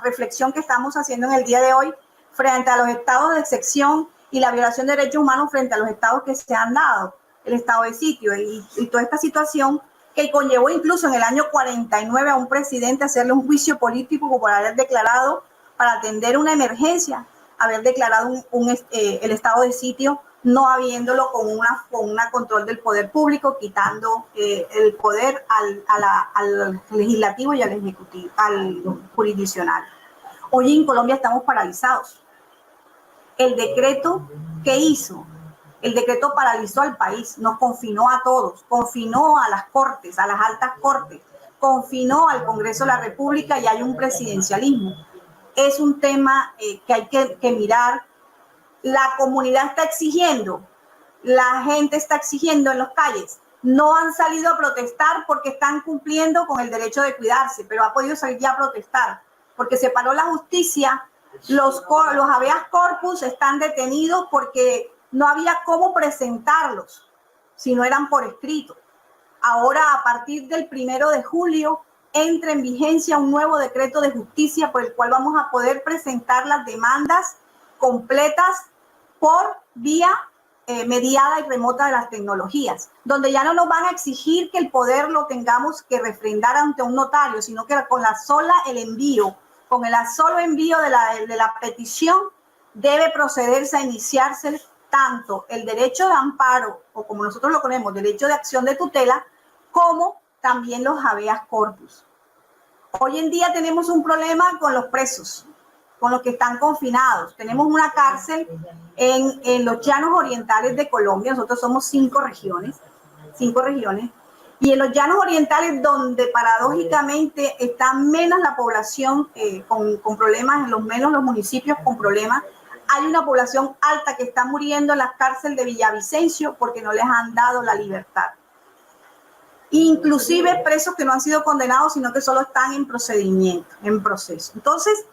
reflexión que estamos haciendo en el día de hoy frente a los estados de excepción y la violación de derechos humanos frente a los estados que se han dado, el estado de sitio y toda esta situación que conllevó incluso en el año 49 a un presidente a hacerle un juicio político por haber declarado, para atender una emergencia, haber declarado el estado de sitio, no habiéndolo con una control del poder público, quitando el poder al legislativo y al ejecutivo, al jurisdiccional. Hoy en Colombia estamos paralizados. El decreto que hizo, el decreto paralizó al país, nos confinó a todos, confinó a las cortes, a las altas cortes, confinó al Congreso de la República y hay un presidencialismo. Es un tema que hay que mirar. La comunidad está exigiendo, la gente está exigiendo en las calles. No han salido a protestar porque están cumpliendo con el derecho de cuidarse, pero ha podido salir ya a protestar porque se paró la justicia. Los habeas corpus están detenidos porque no había cómo presentarlos si no eran por escrito. Ahora, a partir del 1 de julio, entra en vigencia un nuevo decreto de justicia por el cual vamos a poder presentar las demandas completas por vía mediada y remota de las tecnologías, donde ya no nos van a exigir que el poder lo tengamos que refrendar ante un notario, sino que con el solo envío de la petición debe procederse a iniciarse tanto el derecho de amparo, o como nosotros lo ponemos, derecho de acción de tutela, como también los habeas corpus. Hoy en día tenemos un problema con los presos, con los que están confinados. Tenemos una cárcel en los llanos orientales de Colombia. Nosotros somos 5 regiones. Y en los llanos orientales, donde paradójicamente está menos la población con problemas, menos los municipios con problemas, hay una población alta que está muriendo en la cárcel de Villavicencio porque no les han dado la libertad. Inclusive presos que no han sido condenados, sino que solo están en procedimiento, en proceso. Entonces,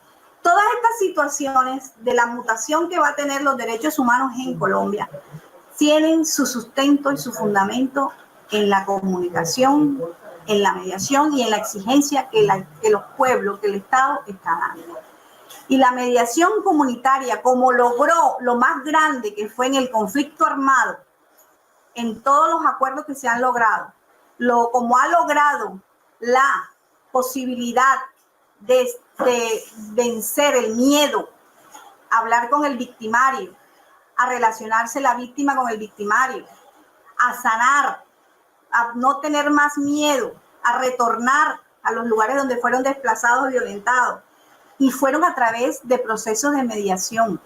todas estas situaciones de la mutación que va a tener los derechos humanos en Colombia tienen su sustento y su fundamento en la comunicación, en la mediación y en la exigencia que los pueblos, que el Estado está dando. Y la mediación comunitaria, como logró lo más grande que fue en el conflicto armado, en todos los acuerdos que se han logrado, como ha logrado la posibilidad de vencer el miedo, a hablar con el victimario, a relacionarse la víctima con el victimario, a sanar, a no tener más miedo, a retornar a los lugares donde fueron desplazados y violentados. Y fueron a través de procesos de mediación.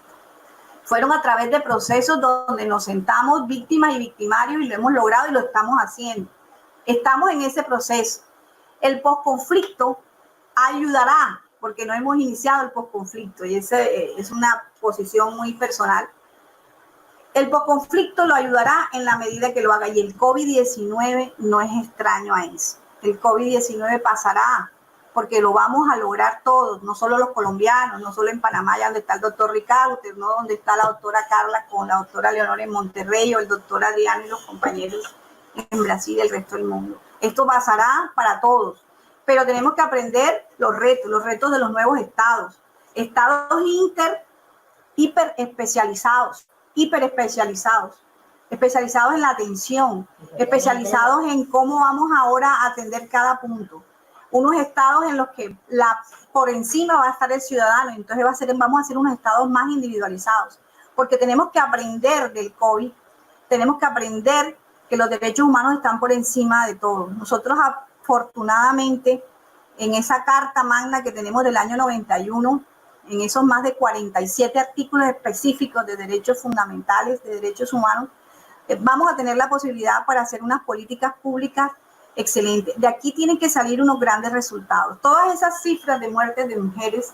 Fueron a través de procesos donde nos sentamos víctimas y victimarios y lo hemos logrado y lo estamos haciendo. Estamos en ese proceso. El posconflicto ayudará, porque no hemos iniciado el posconflicto y esa es una posición muy personal. El posconflicto lo ayudará en la medida que lo haga y el COVID-19 no es extraño a eso. El COVID-19 pasará porque lo vamos a lograr todos, no solo los colombianos, no solo en Panamá, ya donde está el doctor Ricardo, no donde está la doctora Carla con la doctora Leonor en Monterrey o el doctor Adriano y los compañeros en Brasil y el resto del mundo. Esto pasará para todos, pero tenemos que aprender los retos de los nuevos estados hiper especializados, especializados en la atención, especializados en cómo vamos ahora a atender cada punto. Unos estados en los que por encima va a estar el ciudadano, entonces vamos a hacer unos estados más individualizados, porque tenemos que aprender del COVID, tenemos que aprender que los derechos humanos están por encima de todo. Nosotros afortunadamente en esa Carta Magna que tenemos del año 91, en esos más de 47 artículos específicos de derechos fundamentales, de derechos humanos, vamos a tener la posibilidad para hacer unas políticas públicas excelentes. De aquí tienen que salir unos grandes resultados. Todas esas cifras de muertes de mujeres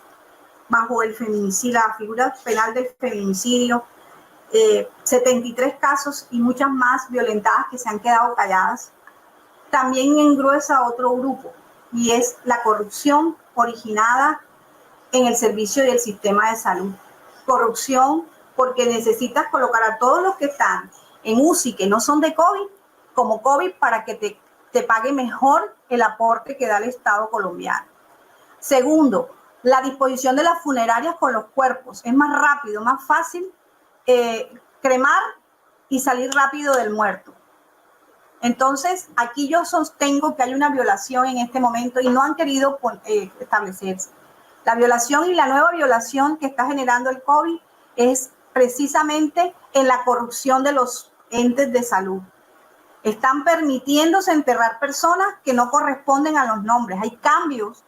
bajo el feminicidio, la figura penal del feminicidio, 73 casos y muchas más violentadas que se han quedado calladas, también engruesa otro grupo y es la corrupción originada en el servicio y el sistema de salud. Corrupción porque necesitas colocar a todos los que están en UCI que no son de COVID como COVID para que te pague mejor el aporte que da el Estado colombiano. Segundo, la disposición de las funerarias con los cuerpos. Es más rápido, más fácil cremar y salir rápido del muerto. Entonces, aquí yo sostengo que hay una violación en este momento y no han querido establecerse. La violación y la nueva violación que está generando el COVID es precisamente en la corrupción de los entes de salud. Están permitiéndose enterrar personas que no corresponden a los nombres. Hay cambios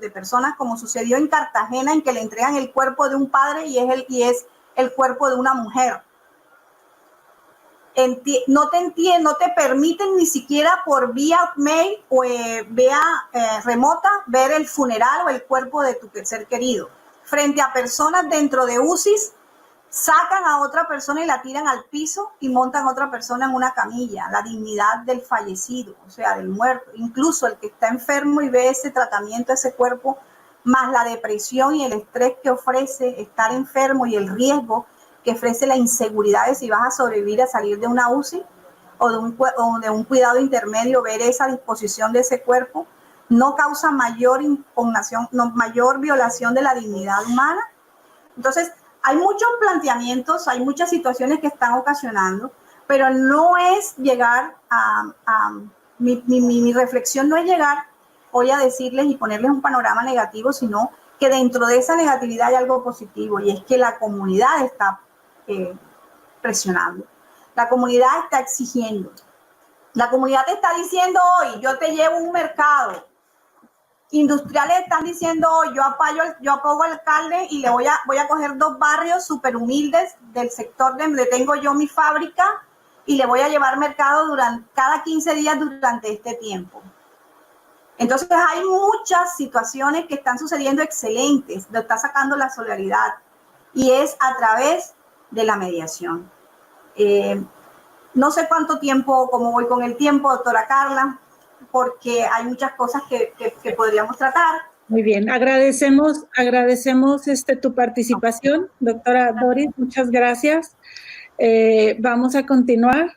de personas, como sucedió en Cartagena, en que le entregan el cuerpo de un padre y es el cuerpo de una mujer. No te permiten ni siquiera por vía mail o vía remota ver el funeral o el cuerpo de tu ser querido. Frente a personas dentro de UCIs, sacan a otra persona y la tiran al piso y montan a otra persona en una camilla. La dignidad del fallecido, o sea, del muerto. Incluso el que está enfermo y ve ese tratamiento, ese cuerpo, más la depresión y el estrés que ofrece estar enfermo y el riesgo que ofrece la inseguridad de si vas a sobrevivir a salir de una UCI o de un cuidado intermedio, ver esa disposición de ese cuerpo, no causa mayor impugnación, mayor violación de la dignidad humana. Entonces, hay muchos planteamientos, hay muchas situaciones que están ocasionando, pero no es llegar mi reflexión no es llegar hoy a decirles y ponerles un panorama negativo, sino que dentro de esa negatividad hay algo positivo y es que la comunidad está presionando. La comunidad está exigiendo. La comunidad te está diciendo hoy, yo te llevo un mercado. Industriales están diciendo hoy, yo apoyo al alcalde y le voy a coger 2 barrios súper humildes del sector donde tengo yo mi fábrica y le voy a llevar mercado cada 15 días durante este tiempo. Entonces hay muchas situaciones que están sucediendo excelentes, lo está sacando la solidaridad y es a través de la mediación. No sé cuánto tiempo, cómo voy con el tiempo, doctora Carla, porque hay muchas cosas que podríamos tratar. Muy bien, agradecemos tu participación, doctora Doris, muchas gracias. Vamos a continuar.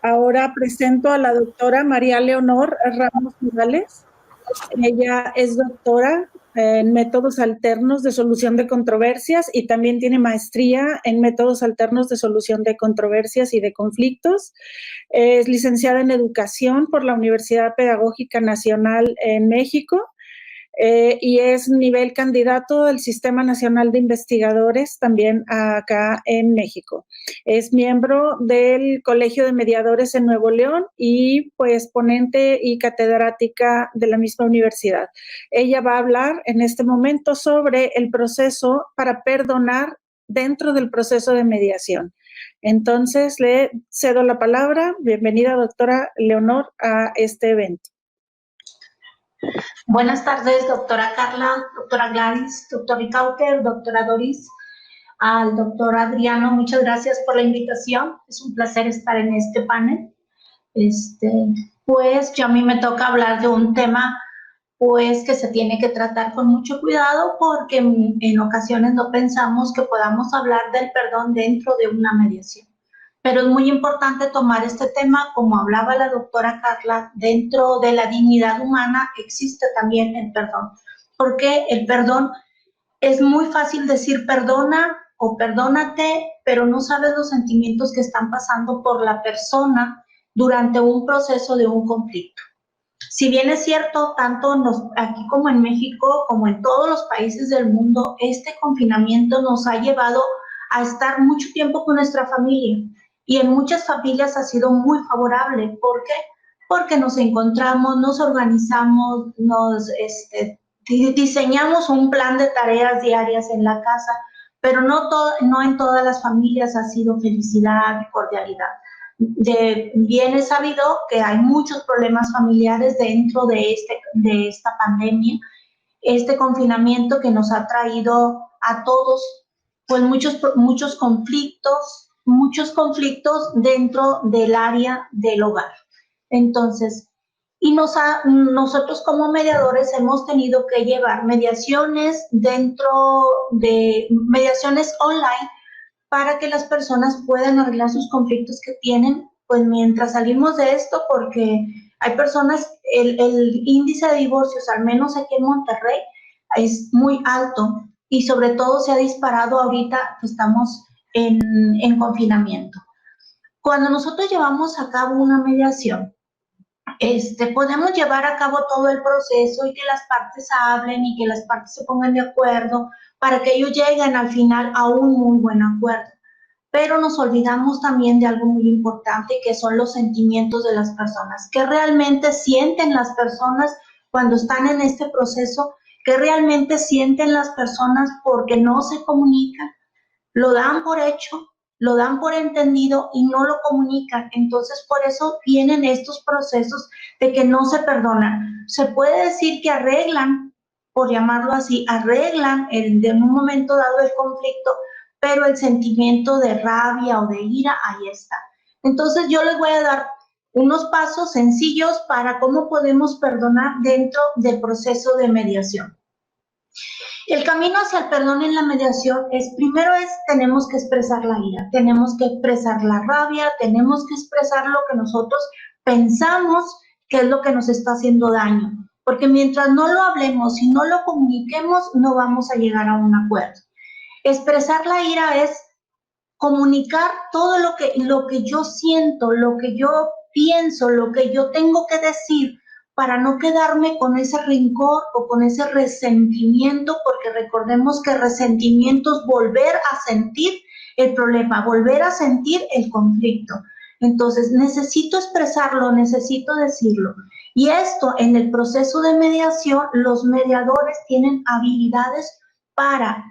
Ahora presento a la doctora María Leonor Ramos Morales. Ella es doctora en métodos alternos de solución de controversias y también tiene maestría en métodos alternos de solución de controversias y de conflictos. Es licenciada en educación por la Universidad Pedagógica Nacional en México. Y es nivel candidato del Sistema Nacional de Investigadores también acá en México. Es miembro del Colegio de Mediadores en Nuevo León y pues ponente y catedrática de la misma universidad. Ella va a hablar en este momento sobre el proceso para perdonar dentro del proceso de mediación. Entonces le cedo la palabra. Bienvenida, doctora Leonor, a este evento. Buenas tardes, doctora Carla, doctora Gladys, doctor Ricaurte, doctora Doris, al doctor Adriano, muchas gracias por la invitación. Es un placer estar en este panel. Pues ya a mí me toca hablar de un tema pues que se tiene que tratar con mucho cuidado porque en ocasiones no pensamos que podamos hablar del perdón dentro de una mediación. Pero es muy importante tomar este tema, como hablaba la doctora Carla, dentro de la dignidad humana existe también el perdón. Porque el perdón es muy fácil decir perdona o perdónate, pero no sabes los sentimientos que están pasando por la persona durante un proceso de un conflicto. Si bien es cierto, tanto aquí como en México, como en todos los países del mundo, este confinamiento nos ha llevado a estar mucho tiempo con nuestra familia. Y en muchas familias ha sido muy favorable. ¿Por qué? Porque nos encontramos, nos organizamos, diseñamos un plan de tareas diarias en la casa, pero no en todas las familias ha sido felicidad y cordialidad. Bien es sabido que hay muchos problemas familiares dentro de esta pandemia, este confinamiento que nos ha traído a todos pues muchos conflictos dentro del área del hogar. Entonces, nosotros como mediadores hemos tenido que llevar mediaciones mediaciones online para que las personas puedan arreglar sus conflictos que tienen, pues mientras salimos de esto, porque hay personas, el índice de divorcios, al menos aquí en Monterrey, es muy alto y sobre todo se ha disparado ahorita que estamos en confinamiento. Cuando nosotros llevamos a cabo una mediación, podemos llevar a cabo todo el proceso y que las partes hablen y que las partes se pongan de acuerdo para que ellos lleguen al final a un muy buen acuerdo. Pero nos olvidamos también de algo muy importante, que son los sentimientos de las personas. ¿Qué realmente sienten las personas cuando están en este proceso? ¿Qué realmente sienten las personas porque no se comunican? Lo dan por hecho, lo dan por entendido y no lo comunican. Entonces, por eso vienen estos procesos de que no se perdonan. Se puede decir que arreglan, por llamarlo así, arreglan en un momento dado el conflicto, pero el sentimiento de rabia o de ira, ahí está. Entonces, yo les voy a dar unos pasos sencillos para cómo podemos perdonar dentro del proceso de mediación. El camino hacia el perdón en la mediación tenemos que expresar la ira, tenemos que expresar la rabia, tenemos que expresar lo que nosotros pensamos que es lo que nos está haciendo daño. Porque mientras no lo hablemos y no lo comuniquemos, no vamos a llegar a un acuerdo. Expresar la ira es comunicar todo lo que yo siento, lo que yo pienso, lo que yo tengo que decir, para no quedarme con ese rencor o con ese resentimiento, porque recordemos que resentimiento es volver a sentir el problema, volver a sentir el conflicto. Entonces, necesito expresarlo, necesito decirlo. Y esto, en el proceso de mediación, los mediadores tienen habilidades para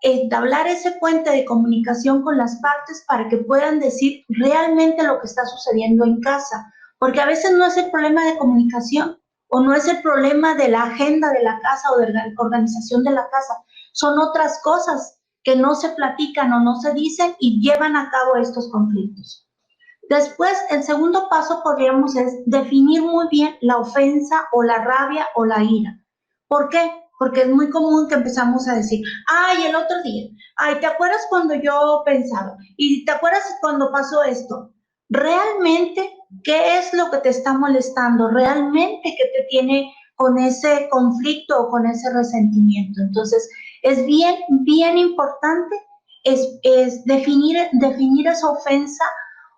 entablar ese puente de comunicación con las partes para que puedan decir realmente lo que está sucediendo en casa. Porque a veces no es el problema de comunicación o no es el problema de la agenda de la casa o de la organización de la casa. Son otras cosas que no se platican o no se dicen y llevan a cabo estos conflictos. Después, el segundo paso podríamos es definir muy bien la ofensa o la rabia o la ira. ¿Por qué? Porque es muy común que empezamos a decir, ay, el otro día, ay, ¿te acuerdas cuando yo pensaba? ¿Y te acuerdas cuando pasó esto? realmente qué es lo que te está molestando, realmente qué te tiene con ese conflicto o con ese resentimiento. Entonces, es bien importante es definir esa ofensa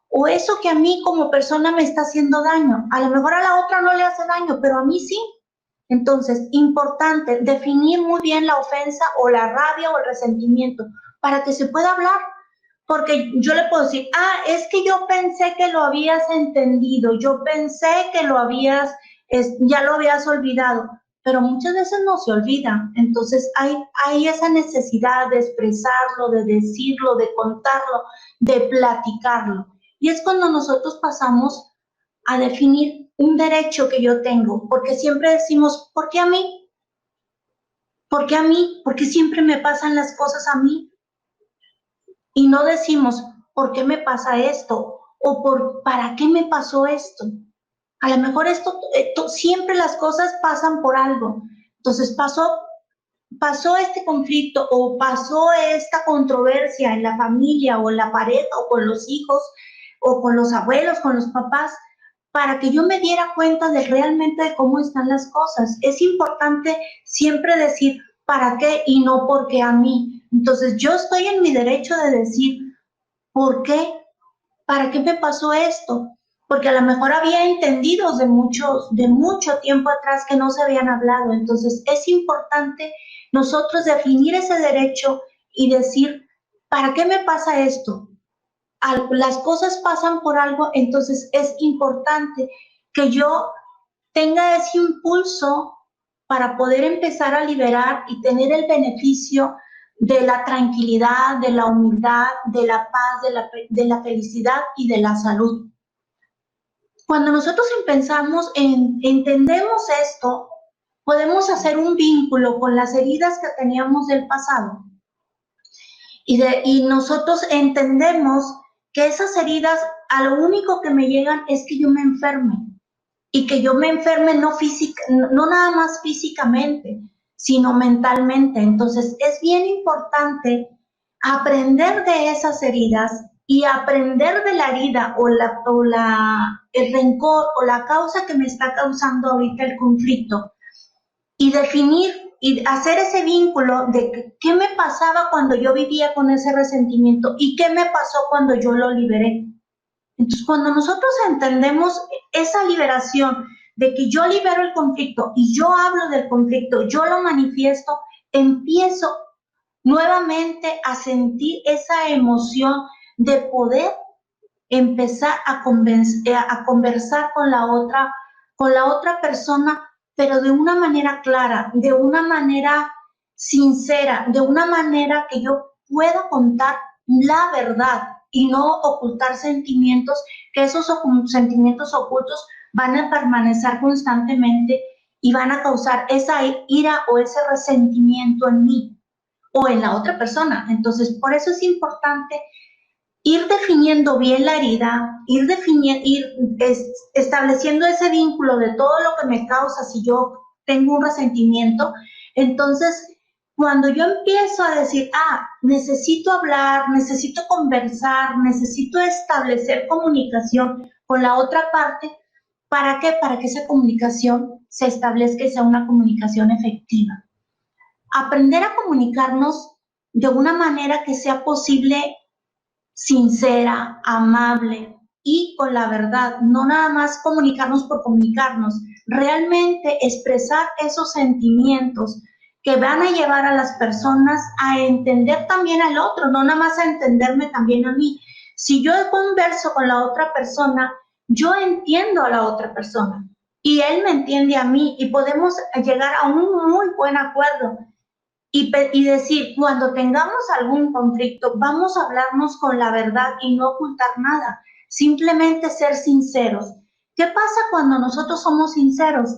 o eso que a mí como persona me está haciendo daño. A lo mejor a la otra no le hace daño, pero a mí sí. Entonces, importante definir muy bien la ofensa o la rabia o el resentimiento para que se pueda hablar. Porque yo le puedo decir, es que yo pensé que lo habías entendido, yo pensé que ya lo habías olvidado, pero muchas veces no se olvida. Entonces hay esa necesidad de expresarlo, de decirlo, de contarlo, de platicarlo. Y es cuando nosotros pasamos a definir un derecho que yo tengo, porque siempre decimos, ¿por qué a mí? ¿Por qué a mí? ¿Por qué siempre me pasan las cosas a mí? Y no decimos, ¿por qué me pasa esto? O ¿para qué me pasó esto? A lo mejor siempre las cosas pasan por algo. Entonces pasó este conflicto o pasó esta controversia en la familia o en la pareja o con los hijos o con los abuelos, con los papás, para que yo me diera cuenta de realmente de cómo están las cosas. Es importante siempre decir para qué y no por qué a mí. Entonces yo estoy en mi derecho de decir ¿por qué? ¿Para qué me pasó esto? Porque a lo mejor había entendidos de mucho tiempo atrás que no se habían hablado. Entonces es importante nosotros definir ese derecho y decir, ¿para qué me pasa esto? Las cosas pasan por algo, entonces es importante que yo tenga ese impulso para poder empezar a liberar y tener el beneficio de la tranquilidad, de la humildad, de la paz, de la felicidad y de la salud. Cuando nosotros entendemos esto, podemos hacer un vínculo con las heridas que teníamos del pasado. Y nosotros entendemos que esas heridas a lo único que me llegan es que yo me enferme. Y que yo me enferme no nada más físicamente, sino mentalmente. Entonces, es bien importante aprender de esas heridas y aprender de la herida el rencor o la causa que me está causando ahorita el conflicto y definir y hacer ese vínculo de qué me pasaba cuando yo vivía con ese resentimiento y qué me pasó cuando yo lo liberé. Entonces, cuando nosotros entendemos esa liberación de que yo libero el conflicto y yo hablo del conflicto, yo lo manifiesto, empiezo nuevamente a sentir esa emoción de poder empezar a conversar con la otra persona, pero de una manera clara, de una manera sincera, de una manera que yo pueda contar la verdad y no ocultar sentimientos, que esos sentimientos ocultos van a permanecer constantemente y van a causar esa ira o ese resentimiento en mí o en la otra persona. Entonces, por eso es importante ir definiendo bien la herida, ir estableciendo ese vínculo de todo lo que me causa si yo tengo un resentimiento. Entonces, cuando yo empiezo a decir, necesito hablar, necesito conversar, necesito establecer comunicación con la otra parte, ¿para qué? Para que esa comunicación se establezca y sea una comunicación efectiva. Aprender a comunicarnos de una manera que sea posible, sincera, amable y con la verdad, no nada más comunicarnos por comunicarnos, realmente expresar esos sentimientos que van a llevar a las personas a entender también al otro, no nada más a entenderme también a mí. Si yo converso con la otra persona, yo entiendo a la otra persona y él me entiende a mí y podemos llegar a un muy buen acuerdo y decir, cuando tengamos algún conflicto, vamos a hablarnos con la verdad y no ocultar nada, simplemente ser sinceros. ¿Qué pasa cuando nosotros somos sinceros?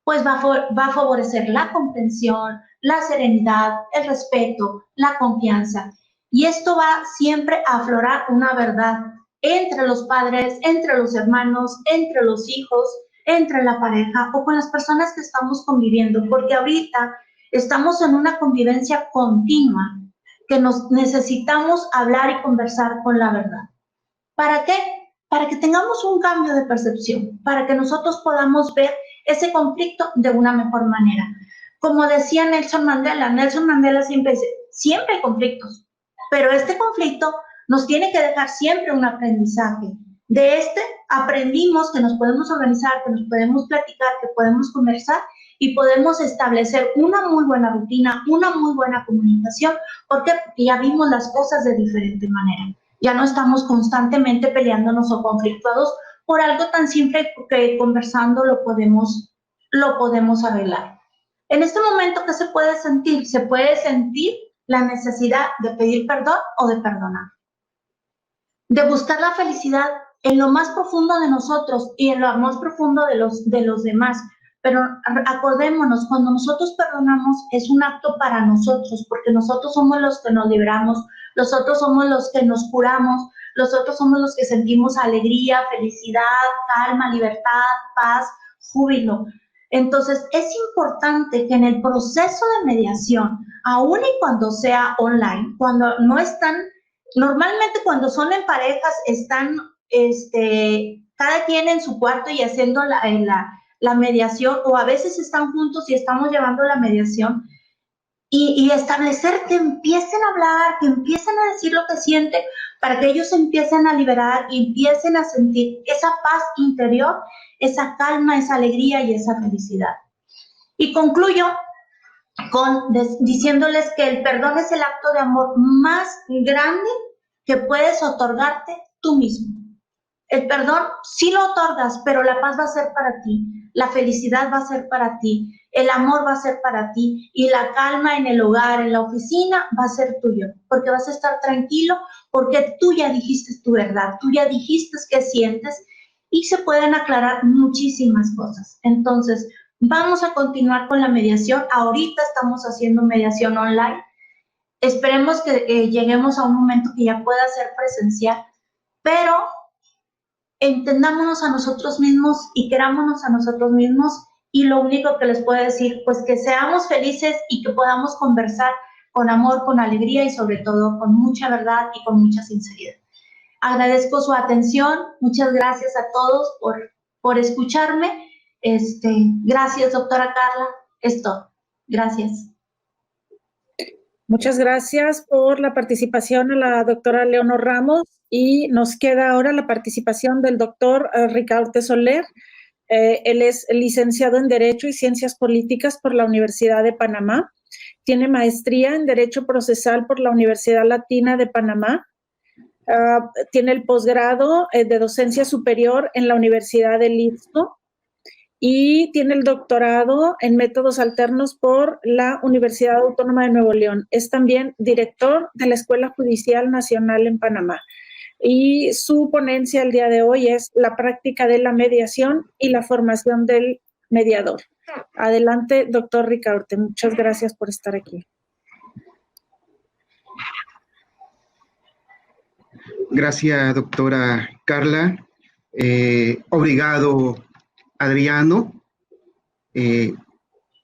Pues va a favorecer la comprensión, la serenidad, el respeto, la confianza. Y esto va siempre a aflorar una verdad entre los padres, entre los hermanos, entre los hijos, entre la pareja o con las personas que estamos conviviendo, porque ahorita estamos en una convivencia continua que nos necesitamos hablar y conversar con la verdad. ¿Para qué? para que tengamos un cambio de percepción, para que nosotros podamos ver ese conflicto de una mejor manera. Como decía Nelson Mandela siempre dice, siempre hay conflictos, pero este conflicto nos tiene que dejar siempre un aprendizaje. De este aprendimos que nos podemos organizar, que nos podemos platicar, que podemos conversar y podemos establecer una muy buena rutina, una muy buena comunicación, porque ya vimos las cosas de diferente manera. Ya no estamos constantemente peleándonos o conflictuados por algo tan simple que conversando lo podemos arreglar. En este momento, ¿qué se puede sentir? Se puede sentir la necesidad de pedir perdón o de perdonar. De buscar la felicidad en lo más profundo de nosotros y en lo más profundo de los demás. Pero acordémonos, cuando nosotros perdonamos es un acto para nosotros, porque nosotros somos los que nos libramos, nosotros somos los que nos curamos, nosotros somos los que sentimos alegría, felicidad, calma, libertad, paz, júbilo. Entonces, es importante que en el proceso de mediación, aun y cuando sea online, cuando no están, normalmente cuando son en parejas, están cada quien en su cuarto y haciendo la mediación, o a veces están juntos y estamos llevando la mediación, y establecer que empiecen a hablar, que empiecen a decir lo que sienten, para que ellos empiecen a liberar y empiecen a sentir esa paz interior, esa calma, esa alegría y esa felicidad. Y concluyo diciéndoles que el perdón es el acto de amor más grande que puedes otorgarte tú mismo. El perdón sí lo otorgas, pero la paz va a ser para ti, la felicidad va a ser para ti, el amor va a ser para ti y la calma en el hogar, en la oficina, va a ser tuyo, porque vas a estar tranquilo, porque tú ya dijiste tu verdad, tú ya dijiste qué sientes y se pueden aclarar muchísimas cosas. Entonces, vamos a continuar con la mediación. Ahorita estamos haciendo mediación online. Esperemos que lleguemos a un momento que ya pueda ser presencial, pero entendámonos a nosotros mismos y querámonos a nosotros mismos, y lo único que les puedo decir, pues que seamos felices y que podamos conversar con amor, con alegría y sobre todo con mucha verdad y con mucha sinceridad. Agradezco su atención, muchas gracias a todos por escucharme. Gracias, doctora Carla, es todo. Gracias. Muchas gracias por la participación a la doctora Leonor Ramos, y nos queda ahora la participación del doctor Ricaurte Soler. Él es licenciado en Derecho y Ciencias Políticas por la Universidad de Panamá. Tiene maestría en Derecho Procesal por la Universidad Latina de Panamá. Tiene el posgrado de Docencia Superior en la Universidad del Istmo y tiene el doctorado en Métodos Alternos por la Universidad Autónoma de Nuevo León. Es también director de la Escuela Judicial Nacional en Panamá. Y su ponencia el día de hoy es la práctica de la mediación y la formación del mediador. Adelante, doctor Ricaurte. Muchas gracias por estar aquí. Gracias, doctora Carla. Obrigado, Adriano.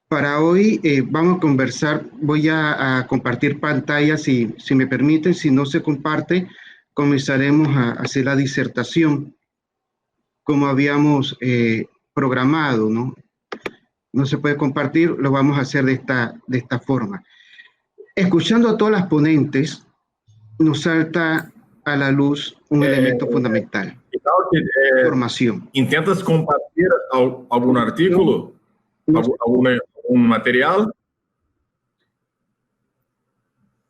Para hoy vamos a conversar, voy a compartir pantalla, si me permiten. Si no se comparte, comenzaremos a hacer la disertación como habíamos programado, ¿no? No se puede compartir, lo vamos a hacer de esta forma. Escuchando a todas las ponentes, nos salta a la luz un elemento fundamental. Formación. ¿Intentas compartir algún artículo? ¿Algún material?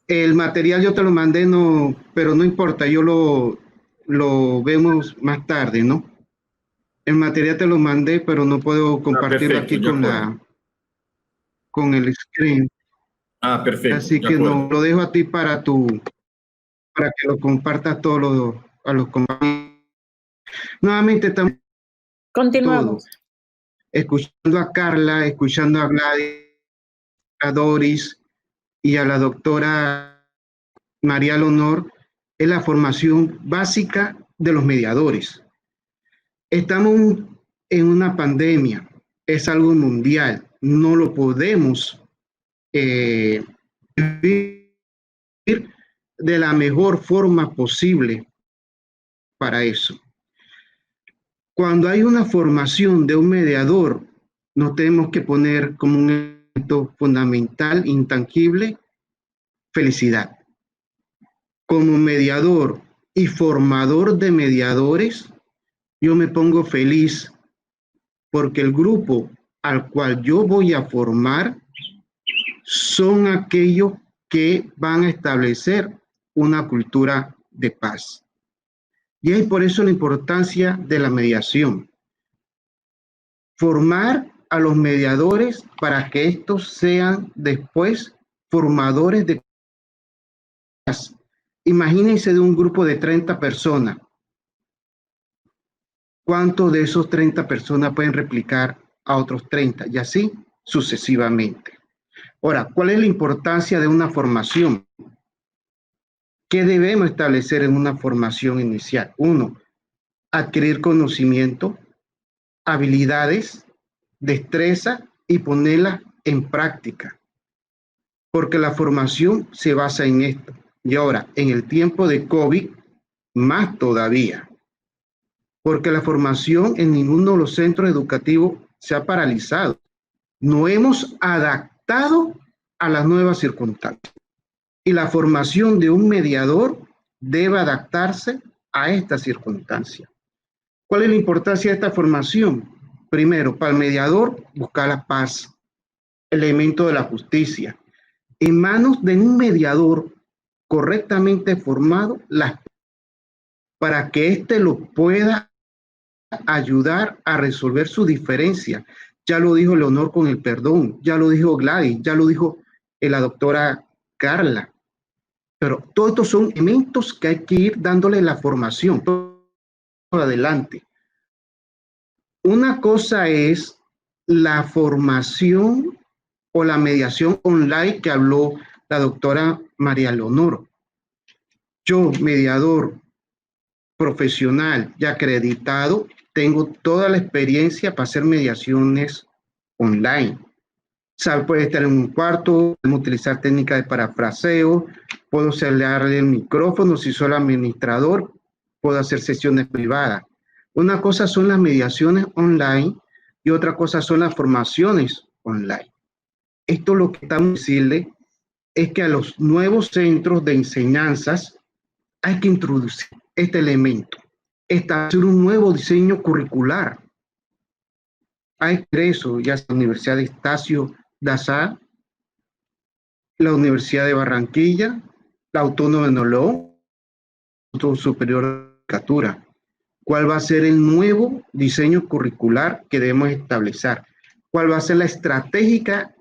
El material yo te lo mandé, no, pero no importa, yo lo vemos más tarde, ¿no? El material te lo mandé, pero no puedo compartirlo aquí con el screen. Perfecto. Así que no, lo dejo a ti para que lo compartas a los compañeros. Nuevamente estamos Continuamos. todos, escuchando a Carla, escuchando a Gladys, a Doris y a la doctora María Leonor. Es la formación básica de los mediadores. Estamos en una pandemia, es algo mundial, no lo podemos vivir de la mejor forma posible para eso. Cuando hay una formación de un mediador, nos tenemos que poner como un elemento fundamental, intangible, felicidad. Como mediador y formador de mediadores, yo me pongo feliz porque el grupo al cual yo voy a formar son aquellos que van a establecer una cultura de paz. Y es por eso la importancia de la mediación. Formar a los mediadores para que estos sean después formadores de paz. Imagínense de un grupo de 30 personas. ¿Cuántos de esos 30 personas pueden replicar a otros 30? Y así sucesivamente. Ahora, ¿cuál es la importancia de una formación? ¿Qué debemos establecer en una formación inicial? 1. Adquirir conocimiento, habilidades, destreza y ponerlas en práctica. Porque la formación se basa en esto. Y ahora, en el tiempo de COVID, más todavía. Porque la formación en ninguno de los centros educativos se ha paralizado. No hemos adaptado a las nuevas circunstancias. Y la formación de un mediador debe adaptarse a esta circunstancia. ¿Cuál es la importancia de esta formación? Primero, para el mediador, buscar la paz, elemento de la justicia. En manos de un mediador correctamente formado, para que éste lo pueda ayudar a resolver su diferencia. Ya lo dijo Leonor con el perdón, ya lo dijo Gladys, ya lo dijo la doctora Carla. Pero todos estos son elementos que hay que ir dándole la formación. Adelante. Una cosa es la formación o la mediación online que habló la doctora María Leonor. Yo, mediador profesional y acreditado, tengo toda la experiencia para hacer mediaciones online. Puede estar en un cuarto, podemos utilizar técnicas de parafraseo, puedo cerrarle el micrófono si soy el administrador, puedo hacer sesiones privadas. Una cosa son las mediaciones online y otra cosa son las formaciones online. Esto lo que estamos decirle es que a los nuevos centros de enseñanzas hay que introducir este elemento, establecer un nuevo diseño curricular. Hay eso, ya sea la Universidad de Estacio Daza, la Universidad de Barranquilla, la Autónoma de Nolon, Instituto Superior de Judicatura. ¿Cuál va a ser el nuevo diseño curricular que debemos establecer? ¿Cuál va a ser la estratégica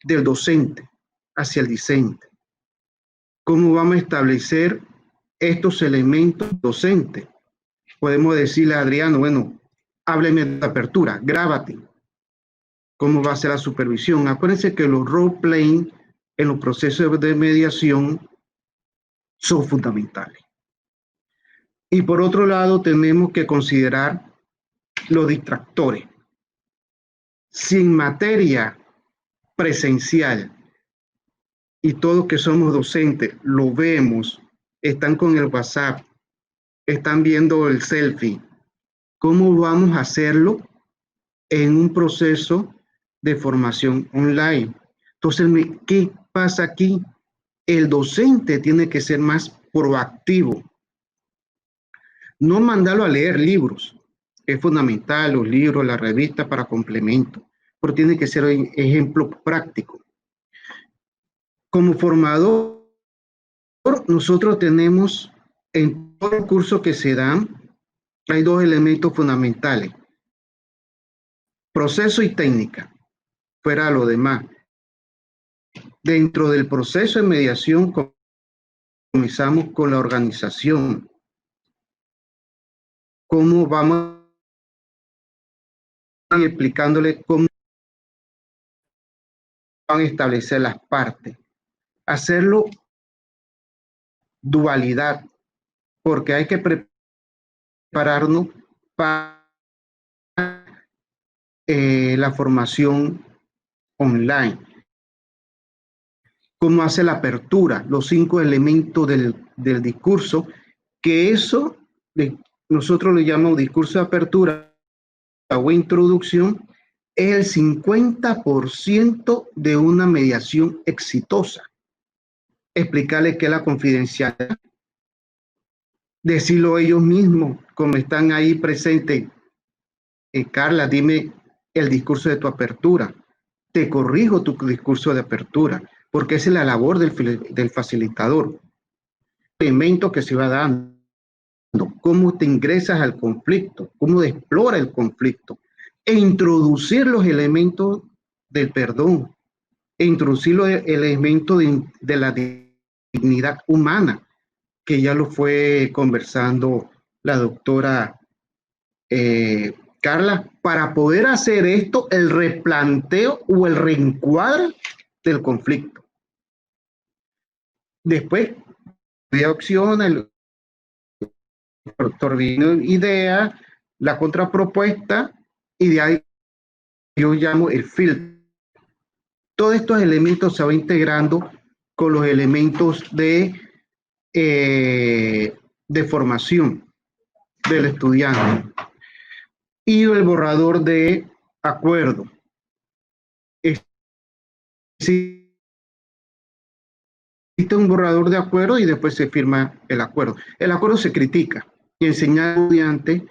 del docente hacia el discente? ¿Cómo vamos a establecer estos elementos docentes? Podemos decirle a Adriano, bueno, hábleme de la apertura, grábate. ¿Cómo va a ser la supervisión? Acuérdense que los role-playing en los procesos de mediación son fundamentales. Y por otro lado, tenemos que considerar los distractores. Si en materia presencial y todos que somos docentes lo vemos, están con el WhatsApp, están viendo el selfie, ¿cómo vamos a hacerlo en un proceso de formación online? Entonces, ¿qué pasa aquí? El docente tiene que ser más proactivo. No mandarlo a leer libros. Es fundamental los libros, la revista para complemento, pero tiene que ser un ejemplo práctico. Como formador, nosotros tenemos en todo el curso que se dan, hay dos elementos fundamentales: proceso y técnica. Fuera lo demás. Dentro del proceso de mediación comenzamos con la organización. ¿Cómo vamos explicándole cómo van a establecer las partes? Hacerlo dualidad, porque hay que prepararnos para la formación online. Cómo hace la apertura, los 5 elementos del discurso, que eso nosotros le llamamos discurso de apertura o introducción, es el 50% de una mediación exitosa. Explicarles qué es la confidencialidad, decirlo ellos mismos, como están ahí presentes. Carla, dime el discurso de tu apertura. Te corrijo tu discurso de apertura, porque esa es la labor del facilitador. El elemento que se va dando, cómo te ingresas al conflicto, cómo explora el conflicto, e introducir los elementos del perdón, e introducir los elementos de la dignidad humana, que ya lo fue conversando la doctora Carla, para poder hacer esto, el replanteo o el reencuadre del conflicto. Después, de opción, el doctor vino idea, la contrapropuesta, y de ahí yo llamo el filtro. Todos estos elementos se van integrando con los elementos de formación del estudiante y el borrador de acuerdo. Existe un borrador de acuerdo y después se firma el acuerdo. El acuerdo se critica y enseñar al estudiante,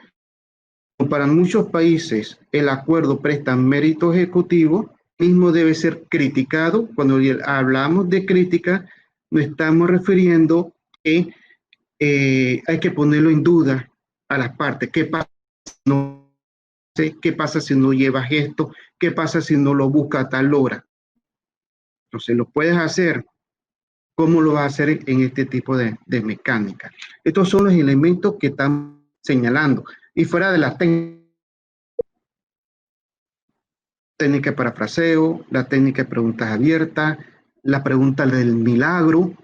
para muchos países el acuerdo presta mérito ejecutivo, mismo debe ser criticado. Cuando hablamos de crítica, nos estamos refiriendo que hay que ponerlo en duda a las partes. ¿Qué pasa si no, qué pasa si no llevas esto? ¿Qué pasa si no lo busca a tal hora? Entonces, ¿lo puedes hacer? ¿Cómo lo vas a hacer en este tipo de mecánica? Estos son los elementos que están señalando. Y fuera de la técnica de parafraseo, la técnica de preguntas abiertas, la pregunta del milagro,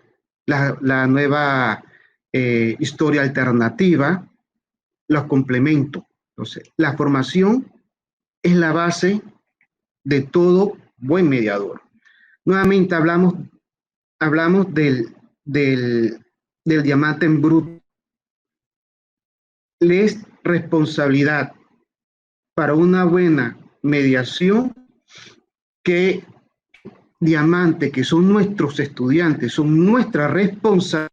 la nueva historia alternativa, los complementos. Entonces, la formación es la base de todo buen mediador. Nuevamente hablamos del diamante en bruto. Es responsabilidad para una buena mediación que diamante, que son nuestros estudiantes, son nuestra responsabilidad,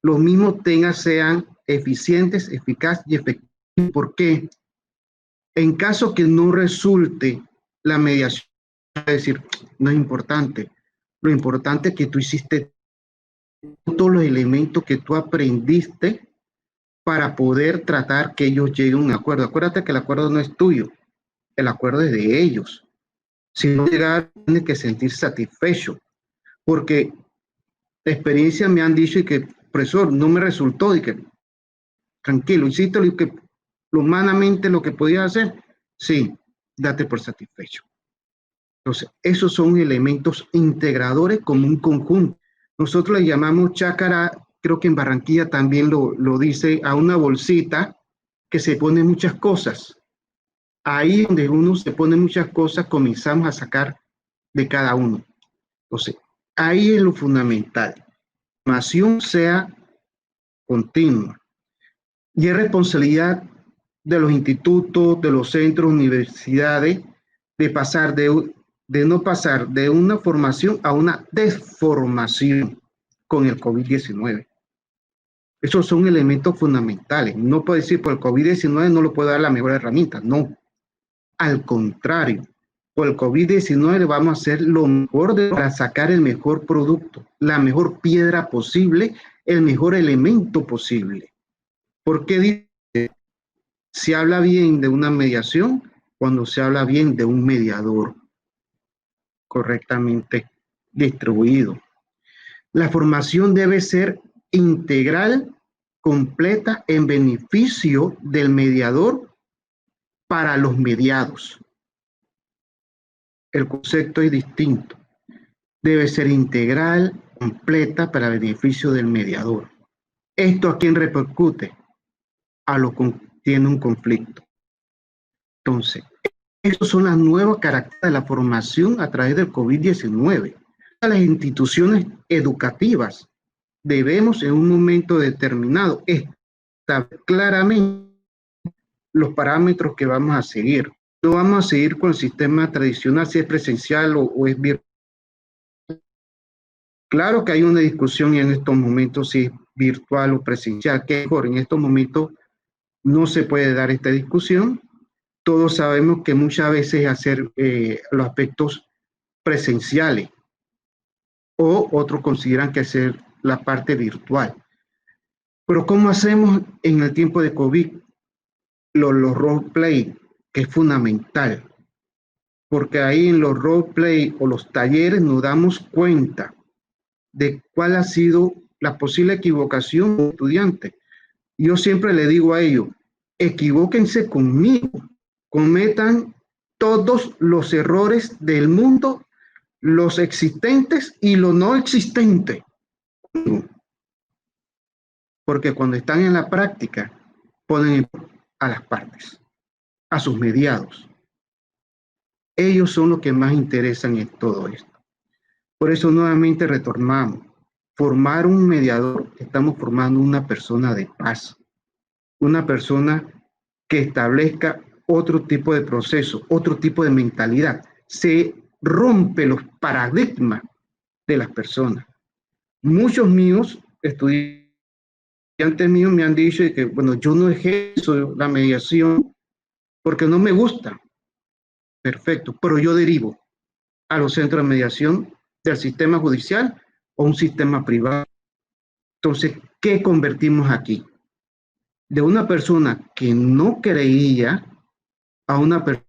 los mismos sean eficientes, eficaces y efectivos. ¿Por qué? En caso que no resulte la mediación, es decir, no es importante. Lo importante es que tú hiciste todos los elementos que tú aprendiste para poder tratar que ellos lleguen a un acuerdo. Acuérdate que el acuerdo no es tuyo, el acuerdo es de ellos. Si no llegar, tienes que sentir satisfecho, porque la experiencia me han dicho y que, profesor, no me resultó, y que tranquilo, hiciste lo humanamente lo que podías hacer, sí, date por satisfecho. Entonces, esos son elementos integradores como un conjunto. Nosotros le llamamos chácara, creo que en Barranquilla también lo dice, a una bolsita que se pone muchas cosas. Ahí donde uno se pone muchas cosas, comenzamos a sacar de cada uno. Entonces, ahí es lo fundamental. La formación sea continua. Y es responsabilidad de los institutos, de los centros, universidades, de no pasar de una formación a una desformación con el COVID-19. Esos son elementos fundamentales. No puedo decir por el COVID-19 no le puedo dar la mejor herramienta. No. Al contrario, por el COVID-19 vamos a hacer lo mejor para sacar el mejor producto, la mejor piedra posible, el mejor elemento posible. Porque dice, se habla bien de una mediación cuando se habla bien de un mediador correctamente distribuido. La formación debe ser integral, completa, en beneficio del mediador para los mediados. El concepto es distinto. Debe ser integral, completa, para beneficio del mediador. ¿Esto a quién repercute? A los que tienen un conflicto. Entonces, esas son las nuevas características de la formación a través del COVID-19. Las instituciones educativas debemos en un momento determinado claramente los parámetros que vamos a seguir. No vamos a seguir con el sistema tradicional, si es presencial o es virtual. Claro que hay una discusión en estos momentos si es virtual o presencial, que mejor en estos momentos no se puede dar esta discusión. Todos sabemos que muchas veces hacer los aspectos presenciales o otros consideran que hacer la parte virtual. Pero ¿cómo hacemos en el tiempo de COVID? Los roleplay, que es fundamental, porque ahí en los roleplay o los talleres nos damos cuenta de cuál ha sido la posible equivocación del estudiante. Yo siempre le digo a ellos, equivóquense conmigo, cometan todos los errores del mundo, los existentes y los no existentes. Porque cuando están en la práctica, ponen a las partes, a sus mediados. Ellos son los que más interesan en todo esto. Por eso nuevamente retornamos. Formar un mediador, estamos formando una persona de paz, una persona que establezca otro tipo de proceso, otro tipo de mentalidad. Se rompe los paradigmas de las personas. Muchos míos, estudiantes míos me han dicho que, bueno, yo no ejerzo la mediación porque no me gusta. Perfecto, pero yo derivo a los centros de mediación del sistema judicial o un sistema privado. Entonces, ¿qué convertimos aquí? De una persona que no creía a una persona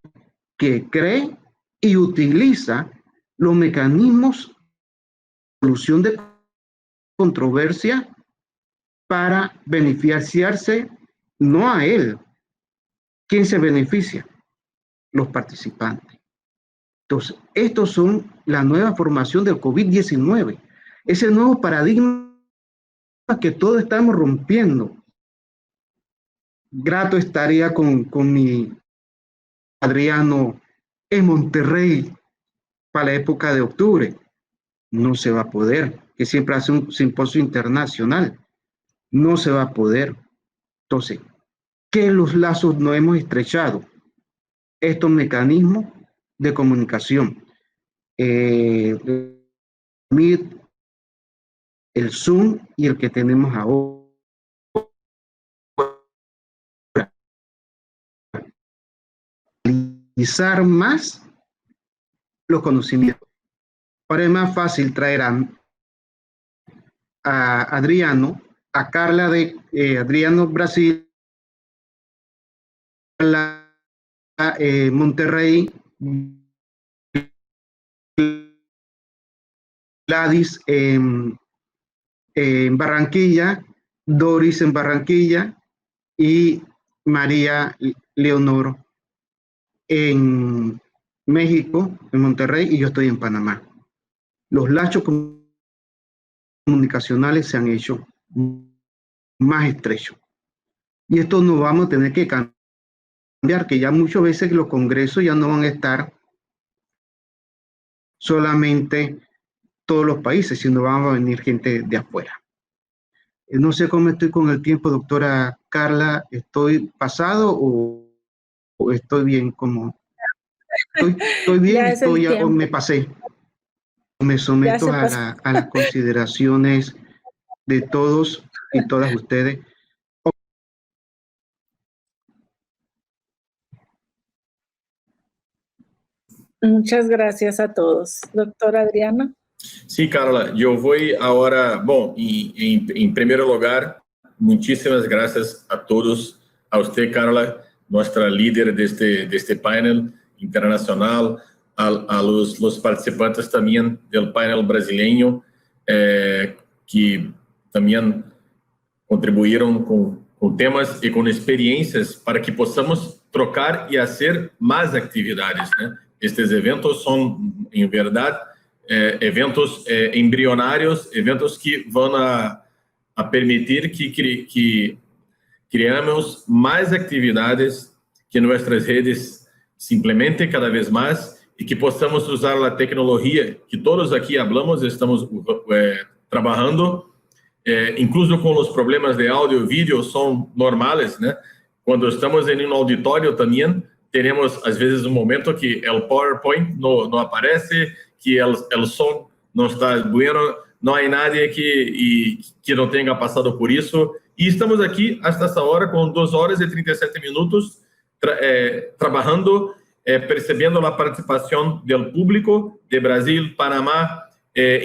que cree y utiliza los mecanismos de solución de controversia para beneficiarse, no a él. ¿Quién se beneficia? Los participantes. Entonces, estos son la nueva formación del COVID-19, ese nuevo paradigma que todos estamos rompiendo. Grato estaría con mi Adriano en Monterrey para la época de octubre. No se va a poder, que siempre hace un simposio internacional. No se va a poder. Entonces, ¿qué los lazos no hemos estrechado? Estos mecanismos de comunicación. Meet, el Zoom y el que tenemos ahora. Utilizar más los conocimientos. Ahora es más fácil traer a Adriano, a Carla de Adriano Brasil, Monterrey, Gladys en Barranquilla, Doris en Barranquilla y María Leonor en México, en Monterrey, y yo estoy en Panamá. Los lazos comunicacionales se han hecho más estrechos. Y esto nos vamos a tener que cambiar, que ya muchas veces los congresos ya no van a estar solamente todos los países, sino van a venir gente de afuera. No sé cómo estoy con el tiempo, doctora Carla. ¿Estoy pasado o estoy bien? Como estoy bien, o me pasé. Me someto a las consideraciones de todos y todas ustedes. Muchas gracias a todos. Doctora Adriana. Sí, Carla, yo voy ahora, bueno, en primer lugar, muchísimas gracias a todos, a usted, Carla, nuestra líder de este panel internacional, a los participantes también del panel brasileño, que también contribuyeron con temas y con experiencias para que podamos trocar y hacer más actividades, ¿no? Estes eventos son, en verdad, eventos embrionários, eventos que vão a permitir que criamos mais atividades, que nossas redes se implementem cada vez mais e que possamos usar a tecnologia que todos aqui hablamos, estamos trabalhando incluso com os problemas de áudio e vídeo, são normais, né? Quando estamos em um auditório também, teremos, às vezes, um momento que o PowerPoint não aparece, que o som não está bueno, não há nadie que não tenha passado por isso. E estamos aqui, hasta essa hora, com 2 horas e 37 minutos, trabalhando, percebendo a participação do público de Brasil, Panamá,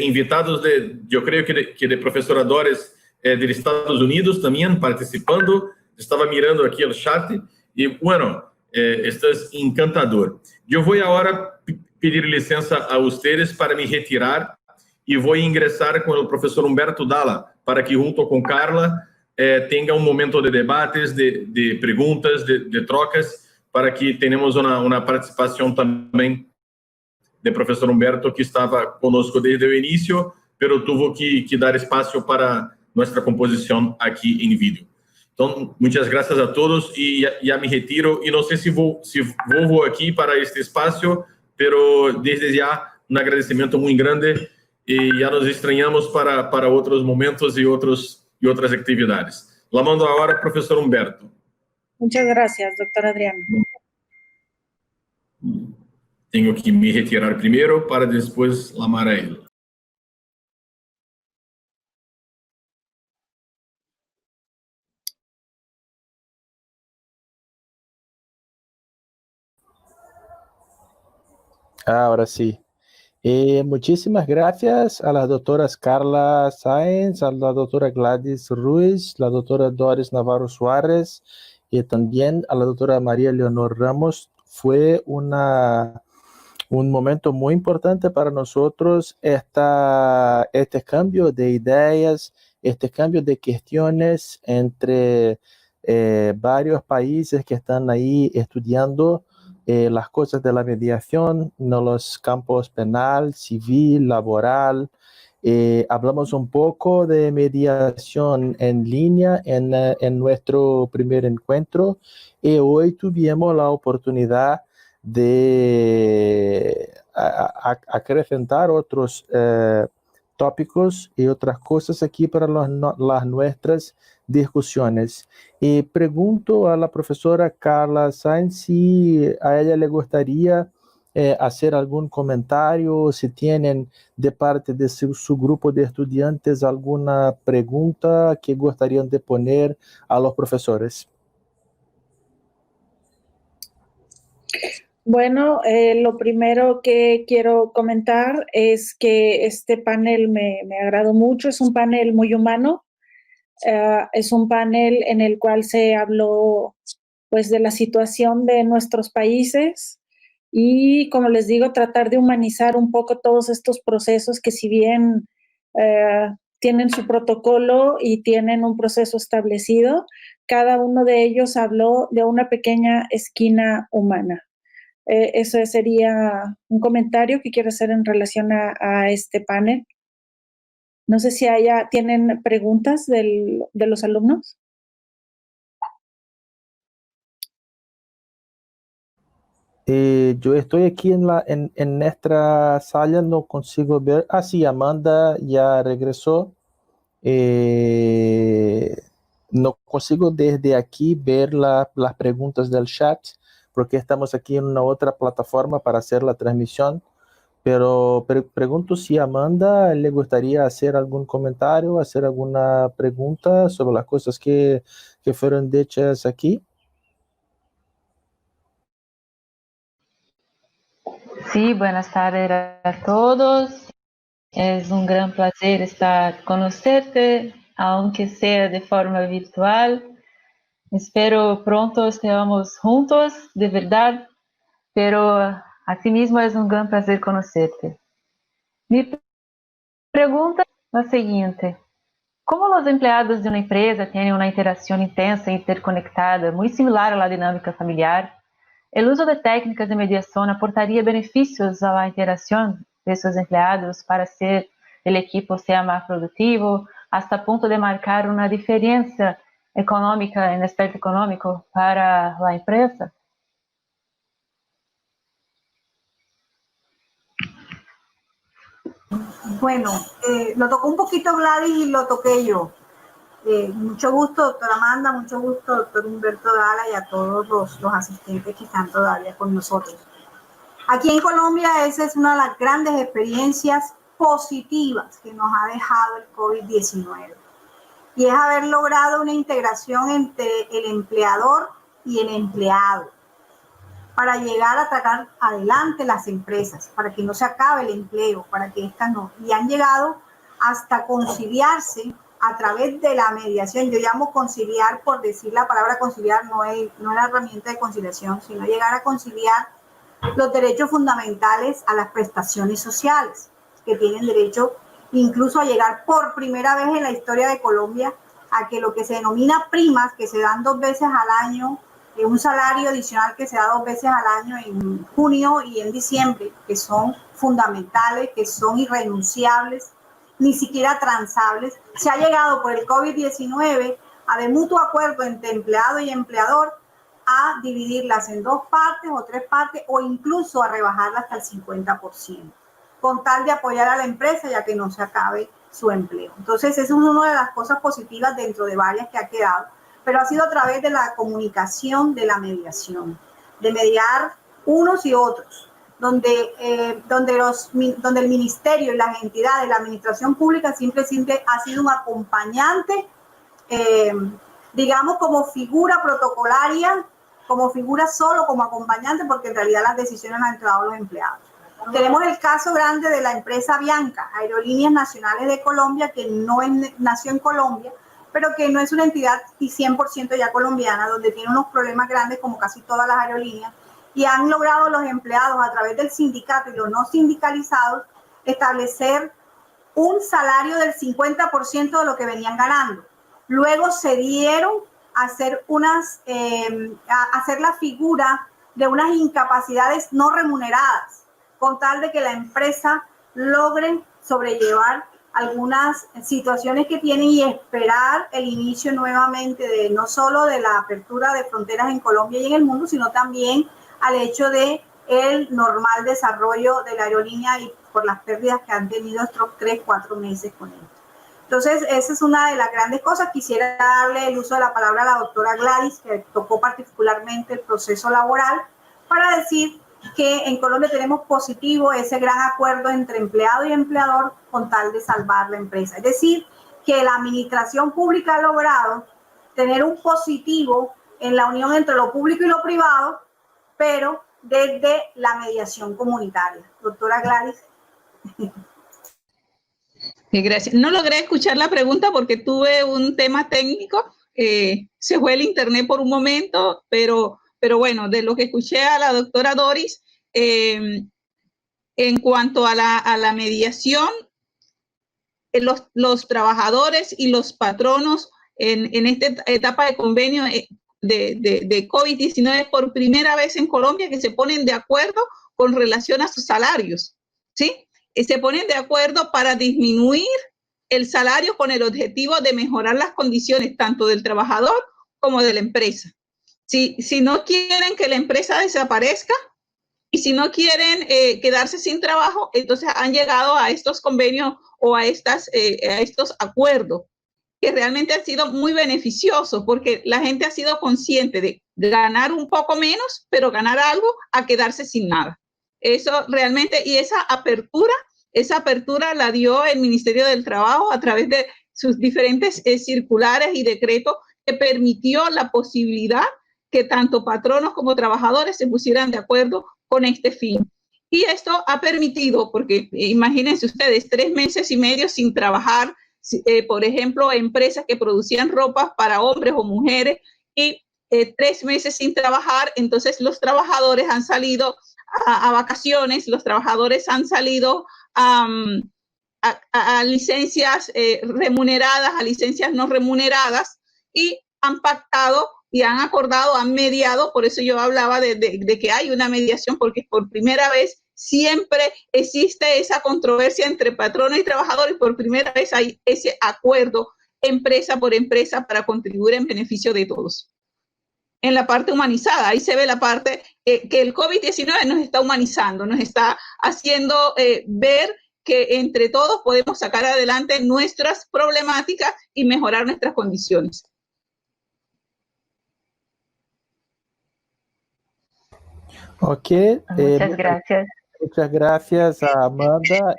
invitados eu creio que de professoradores dos Estados Unidos também participando. Estava mirando aqui o chat e, bueno, esto é encantador. Eu vou agora pedir licença a vocês para me retirar e vou ingressar com o professor Humberto Dalla para que, junto com Carla, tenha um momento de debates, de perguntas, de trocas, para que tenhamos uma participação também do professor Humberto, que estava conosco desde o início, mas teve que dar espaço para nossa composição aqui em vídeo. Então, muitas graças a todos e já me retiro. E não sei se vou aqui para este espaço, mas desde já um agradecimento muito grande e já nos estranhamos para outros momentos e outras atividades. La mando agora, professor Humberto. Muchas gracias, doctor Adriano. Tenho que me retirar primeiro para depois lamar a ele. Ahora sí. Muchísimas gracias a las doctoras Carla Sáenz, a la doctora Gladys Ruiz, la doctora Doris Navarro Suárez y también a la doctora María Leonor Ramos. Fue un momento muy importante para nosotros este cambio de ideas, este cambio de cuestiones entre varios países que están ahí estudiando las cosas de la mediación en los campos penal, civil, laboral. Hablamos un poco de mediación en línea en nuestro primer encuentro y hoy tuvimos la oportunidad de acrecentar otros tópicos y otras cosas aquí para las nuestras discusiones. Y pregunto a la profesora Carla Sáenz si a ella le gustaría hacer algún comentario, si tienen de parte de su grupo de estudiantes alguna pregunta que gustarían de poner a los profesores. Bueno, lo primero que quiero comentar es que este panel me agradó mucho. Es un panel muy humano. Es un panel en el cual se habló pues de la situación de nuestros países y, como les digo, tratar de humanizar un poco todos estos procesos que, si bien tienen su protocolo y tienen un proceso establecido, cada uno de ellos habló de una pequeña esquina humana. Ese sería un comentario que quiero hacer en relación a este panel. No sé si tienen preguntas de los alumnos. Yo estoy aquí en nuestra sala, no consigo ver. Ah, sí, Amanda ya regresó. No consigo desde aquí ver las preguntas del chat, porque estamos aquí en una otra plataforma para hacer la transmisión. Pero pregunto si a Amanda le gustaría hacer algún comentario, hacer alguna pregunta sobre las cosas que fueron dichas aquí. Sí, buenas tardes a todos. Es un gran placer estar con ustedes, aunque sea de forma virtual. Espero pronto estemos juntos, de verdad, pero asimismo es un gran placer conocerte. Mi pregunta es la siguiente. Como los empleados de una empresa tienen una interacción intensa e interconectada, muy similar a la dinámica familiar, el uso de técnicas de mediación aportaría beneficios a la interacción de esos empleados para hacer el equipo sea más productivo, hasta punto de marcar una diferencia económica, en aspecto económico, para la empresa? Bueno, lo tocó un poquito Gladys y lo toqué yo. Mucho gusto, doctora Amanda, mucho gusto, doctor Humberto Dala, y a todos los asistentes que están todavía con nosotros. Aquí en Colombia esa es una de las grandes experiencias positivas que nos ha dejado el COVID-19, y es haber logrado una integración entre el empleador y el empleado para llegar a sacar adelante las empresas, para que no se acabe el empleo, para que estas no. Y han llegado hasta conciliarse a través de la mediación. Yo llamo conciliar, por decir la palabra conciliar, no es la herramienta de conciliación, sino llegar a conciliar los derechos fundamentales a las prestaciones sociales, que tienen derecho incluso a llegar por primera vez en la historia de Colombia a que lo que se denomina primas, que se dan 2 veces al año, un salario adicional que se da 2 veces al año en junio y en diciembre, que son fundamentales, que son irrenunciables, ni siquiera transables. Se ha llegado por el COVID-19 a, de mutuo acuerdo entre empleado y empleador, a dividirlas en 2 partes o 3 partes, o incluso a rebajarlas hasta el 50%, con tal de apoyar a la empresa ya que no se acabe su empleo. Entonces, esa es una de las cosas positivas dentro de varias que ha quedado, pero ha sido a través de la comunicación, de la mediación, de mediar unos y otros, donde el ministerio y las entidades, la administración pública siempre ha sido un acompañante, digamos, como figura protocolaria, como figura solo, como acompañante, porque en realidad las decisiones han entrado los empleados. Tenemos el caso grande de la empresa Avianca, Aerolíneas Nacionales de Colombia, que nació en Colombia, pero que no es una entidad 100% ya colombiana, donde tiene unos problemas grandes como casi todas las aerolíneas, y han logrado los empleados a través del sindicato y los no sindicalizados establecer un salario del 50% de lo que venían ganando. Luego se dieron a hacer hacer la figura de unas incapacidades no remuneradas, con tal de que la empresa logre sobrellevar algunas situaciones que tienen y esperar el inicio nuevamente de no solo de la apertura de fronteras en Colombia y en el mundo, sino también al hecho de el normal desarrollo de la aerolínea y por las pérdidas que han tenido estos 3-4 meses con esto. Entonces, esa es una de las grandes cosas. Quisiera darle el uso de la palabra a la doctora Gladys, que tocó particularmente el proceso laboral, para decir que en Colombia tenemos positivo ese gran acuerdo entre empleado y empleador con tal de salvar la empresa. Es decir, que la administración pública ha logrado tener un positivo en la unión entre lo público y lo privado, pero desde la mediación comunitaria. Doctora Gladys. Gracias. No logré escuchar la pregunta porque tuve un tema técnico. Se fue el internet por un momento, pero bueno, de lo que escuché a la doctora Doris, en cuanto a la mediación, los trabajadores y los patronos en esta etapa de convenio de COVID-19, por primera vez en Colombia, que se ponen de acuerdo con relación a sus salarios, ¿sí? Se ponen de acuerdo para disminuir el salario con el objetivo de mejorar las condiciones tanto del trabajador como de la empresa. Si no quieren que la empresa desaparezca y si no quieren quedarse sin trabajo, entonces han llegado a estos convenios o a estos acuerdos que realmente han sido muy beneficiosos porque la gente ha sido consciente de ganar un poco menos, pero ganar algo a quedarse sin nada. Eso realmente, y esa apertura la dio el Ministerio del Trabajo a través de sus diferentes circulares y decretos que permitió la posibilidad que tanto patronos como trabajadores se pusieran de acuerdo con este fin. Y esto ha permitido, porque imagínense ustedes, 3 meses y medio sin trabajar, por ejemplo, empresas que producían ropas para hombres o mujeres y 3 meses sin trabajar, entonces los trabajadores han salido a vacaciones, los trabajadores han salido a licencias remuneradas, a licencias no remuneradas y han pactado y han acordado, han mediado, por eso yo hablaba de que hay una mediación, porque por primera vez siempre existe esa controversia entre patrono y trabajador y por primera vez hay ese acuerdo empresa por empresa para contribuir en beneficio de todos. En la parte humanizada, ahí se ve la parte que el COVID-19 nos está humanizando, nos está haciendo ver que entre todos podemos sacar adelante nuestras problemáticas y mejorar nuestras condiciones. Ok. Muchas gracias. Muchas gracias a Amanda,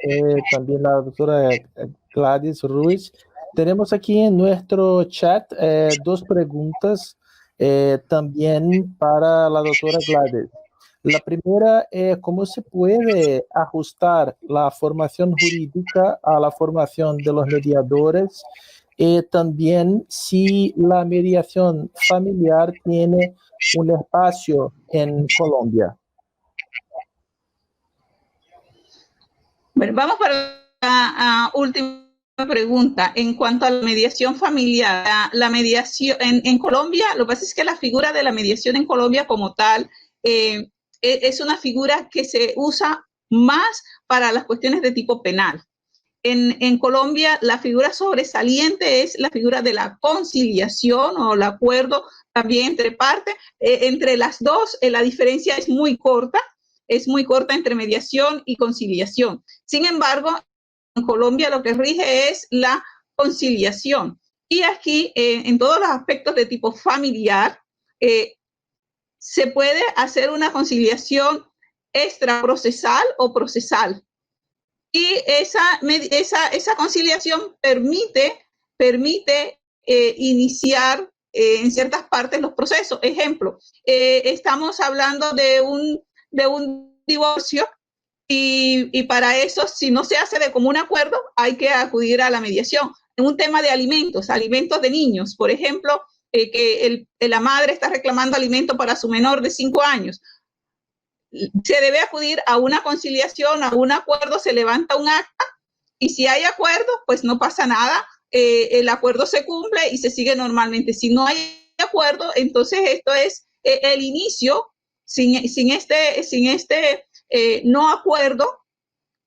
también la doctora Gladys Ruiz. Tenemos aquí en nuestro chat dos preguntas también para la doctora Gladys. La primera es cómo se puede ajustar la formación jurídica a la formación de los mediadores y también si la mediación familiar tiene un espacio en Colombia. Bueno, vamos para la última pregunta. En cuanto a la mediación familiar, la mediación en Colombia, lo que pasa es que la figura de la mediación en Colombia como tal es una figura que se usa más para las cuestiones de tipo penal. En Colombia, la figura sobresaliente es la figura de la conciliación o el acuerdo también entre partes. Entre las dos, la diferencia es muy corta entre mediación y conciliación. Sin embargo, en Colombia lo que rige es la conciliación. Y aquí, en todos los aspectos de tipo familiar, se puede hacer una conciliación extraprocesal o procesal. Y esa conciliación permite iniciar en ciertas partes los procesos. Ejemplo, estamos hablando de un divorcio y para eso, si no se hace de común acuerdo, hay que acudir a la mediación. En un tema de alimentos de niños, por ejemplo, que la madre está reclamando alimento para su menor de 5 años. Se debe acudir a una conciliación, a un acuerdo, se levanta un acta y si hay acuerdo, pues no pasa nada, el acuerdo se cumple y se sigue normalmente. Si no hay acuerdo, entonces esto es el inicio, sin este no acuerdo,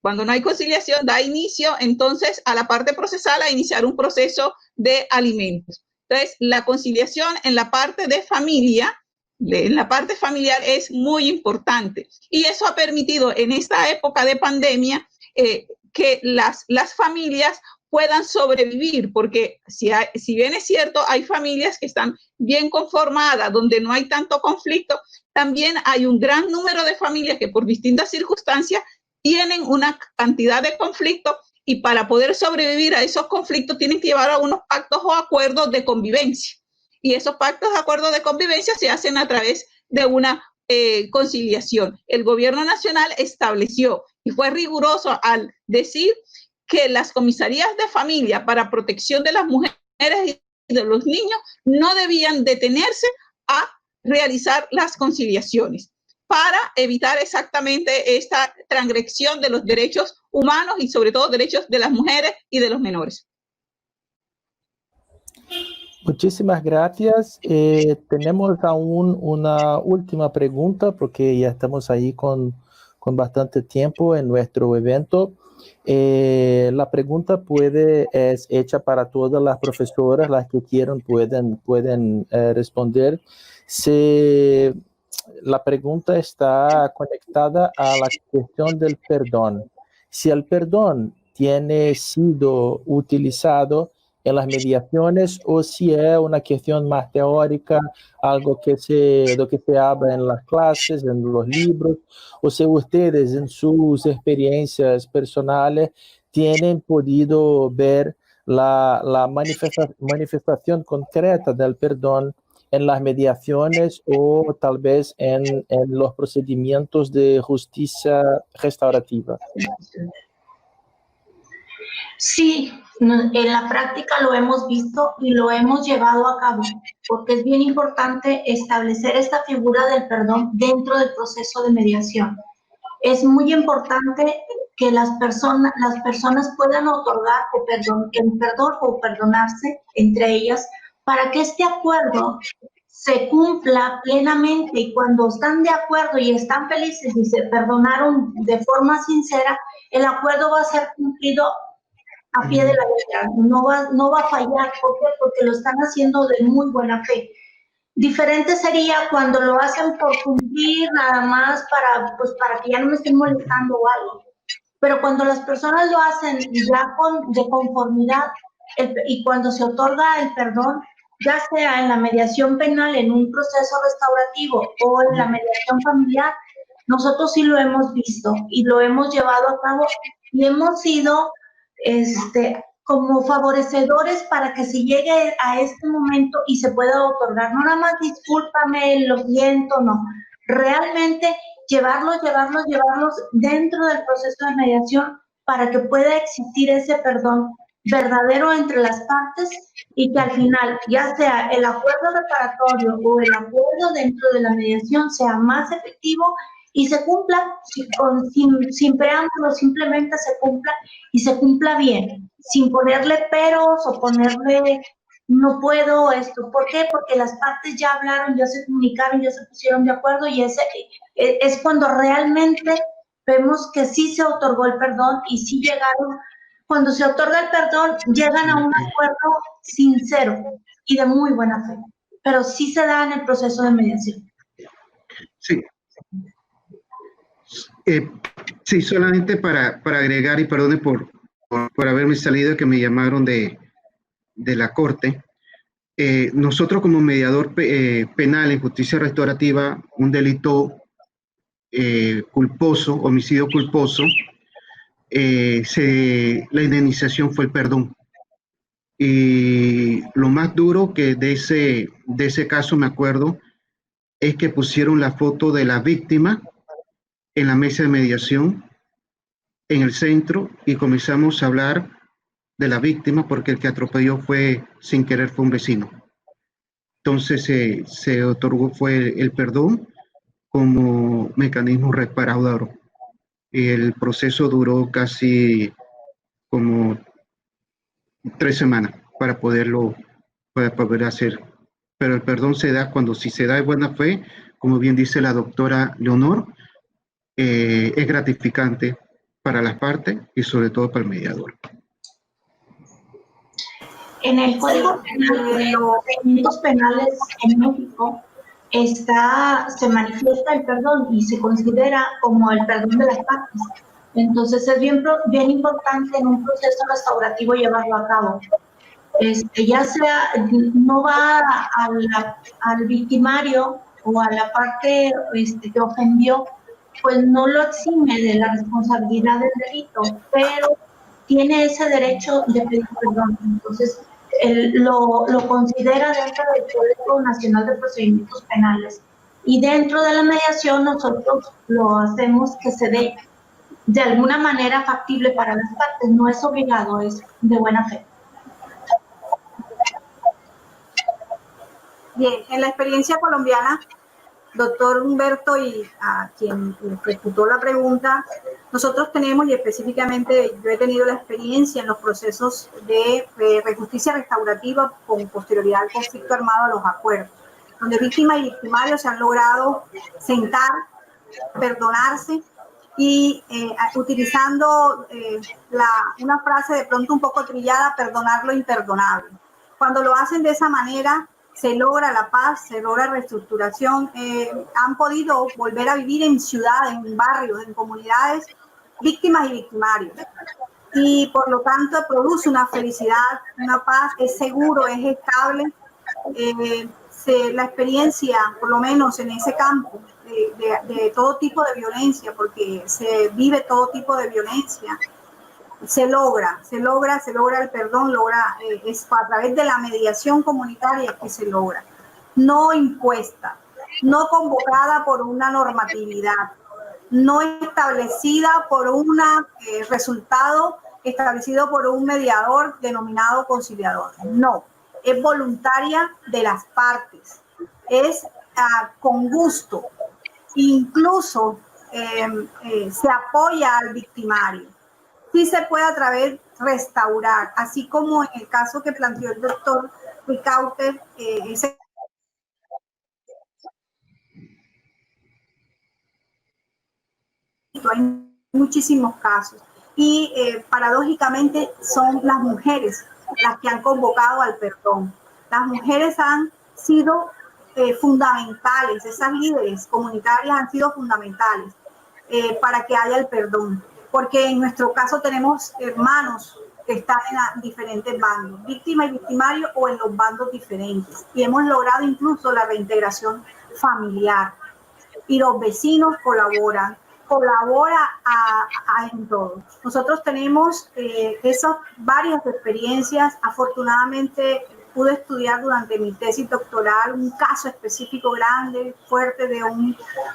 cuando no hay conciliación, da inicio entonces a la parte procesal a iniciar un proceso de alimentos. Entonces, la conciliación en la parte de familia, en la parte familiar es muy importante y eso ha permitido en esta época de pandemia que las familias puedan sobrevivir, porque si bien es cierto, hay familias que están bien conformadas, donde no hay tanto conflicto, también hay un gran número de familias que por distintas circunstancias tienen una cantidad de conflictos y para poder sobrevivir a esos conflictos tienen que llevar a unos pactos o acuerdos de convivencia. Y esos pactos o acuerdos de convivencia se hacen a través de una conciliación. El gobierno nacional estableció y fue riguroso al decir que las comisarías de familia para protección de las mujeres y de los niños no debían detenerse a realizar las conciliaciones para evitar exactamente esta transgresión de los derechos humanos y sobre todo derechos de las mujeres y de los menores. Muchísimas gracias. Tenemos aún una última pregunta porque ya estamos ahí con bastante tiempo en nuestro evento. La pregunta es hecha para todas las profesoras, las que quieran pueden responder. La pregunta está conectada a la cuestión del perdón. Si el perdón tiene sido utilizado en las mediaciones o si es una cuestión más teórica, algo que se habla en las clases, en los libros, o si ustedes en sus experiencias personales tienen podido ver la manifestación concreta del perdón en las mediaciones o tal vez en los procedimientos de justicia restaurativa. Sí, en la práctica lo hemos visto y lo hemos llevado a cabo, porque es bien importante establecer esta figura del perdón dentro del proceso de mediación. Es muy importante que las personas puedan otorgar el perdón o perdonarse entre ellas para que este acuerdo se cumpla plenamente, y cuando están de acuerdo y están felices y se perdonaron de forma sincera, el acuerdo va a ser cumplido a pie de la letra, no va a fallar. ¿Por qué? Porque lo están haciendo de muy buena fe. Diferente sería cuando lo hacen por cumplir nada más para que ya no me estén molestando o algo. Pero cuando las personas lo hacen ya de conformidad y cuando se otorga el perdón, ya sea en la mediación penal, en un proceso restaurativo o en la mediación familiar, nosotros sí lo hemos visto y lo hemos llevado a cabo y hemos sido como favorecedores para que se llegue a este momento y se pueda otorgar. No nada más discúlpame, lo siento, no. Realmente llevarlos dentro del proceso de mediación para que pueda existir ese perdón verdadero entre las partes y que al final, ya sea el acuerdo reparatorio o el acuerdo dentro de la mediación, sea más efectivo y se cumpla sin preámbulos, simplemente se cumpla y se cumpla bien, sin ponerle peros o ponerle no puedo esto. ¿Por qué? Porque las partes ya hablaron, ya se comunicaron, ya se pusieron de acuerdo y ese es cuando realmente vemos que sí se otorgó el perdón y sí llegaron. Cuando se otorga el perdón, llegan a un acuerdo sincero y de muy buena fe, pero sí se da en el proceso de mediación. Sí. Sí, solamente para agregar, y perdone por haberme salido, que me llamaron de la Corte. Nosotros como mediador penal en justicia restaurativa, un delito culposo, homicidio culposo, la indemnización fue el perdón. Y lo más duro que de ese caso me acuerdo es que pusieron la foto de la víctima en la mesa de mediación en el centro y comenzamos a hablar de la víctima porque el que atropelló sin querer fue un vecino. Entonces se otorgó el perdón como mecanismo reparador. Y el proceso duró casi como 3 semanas para poder hacer. Pero el perdón se da si se da de buena fe, como bien dice la doctora Leonor, es gratificante para las partes y sobre todo para el mediador. En el Código Penal de los delitos penales en México se manifiesta el perdón y se considera como el perdón de las partes. Entonces es bien importante en un proceso restaurativo llevarlo a cabo. Ya sea, no va al victimario o a la parte que ofendió, pues no lo exime de la responsabilidad del delito, pero tiene ese derecho de pedir perdón. Entonces, lo considera dentro del Código Nacional de Procedimientos Penales. Y dentro de la mediación nosotros lo hacemos que se dé de alguna manera factible para las partes. No es obligado, es de buena fe. Bien, en la experiencia colombiana, doctor Humberto y a quien ejecutó la pregunta, nosotros tenemos, y específicamente yo he tenido la experiencia en los procesos de justicia restaurativa con posterioridad al conflicto armado, a los acuerdos, donde víctima y victimario se han logrado sentar, perdonarse y utilizando una frase de pronto un poco trillada, perdonar lo imperdonable. Cuando lo hacen de esa manera, se logra la paz, se logra reestructuración, han podido volver a vivir en ciudades, en barrios, en comunidades, víctimas y victimarios. Y por lo tanto produce una felicidad, una paz, es seguro, es estable. La experiencia, por lo menos en ese campo, de todo tipo de violencia, porque se vive todo tipo de violencia, se logra el perdón, es a través de la mediación comunitaria que se logra, no impuesta, no convocada por una normatividad, no establecida por un resultado establecido por un mediador denominado conciliador, no, es voluntaria de las partes, es con gusto, incluso se apoya al victimario. Sí se puede a través restaurar, así como en el caso que planteó el doctor Ricaurte, hay muchísimos casos y paradójicamente son las mujeres las que han convocado al perdón. Las mujeres han sido fundamentales, esas líderes comunitarias han sido fundamentales para que haya el perdón. porque en nuestro caso tenemos hermanos que están en diferentes bandos, víctima y victimario o en los bandos diferentes. Y hemos logrado incluso la reintegración familiar. Y los vecinos colabora en todo. Nosotros tenemos esas varias experiencias. Afortunadamente pude estudiar durante mi tesis doctoral un caso específico grande, fuerte,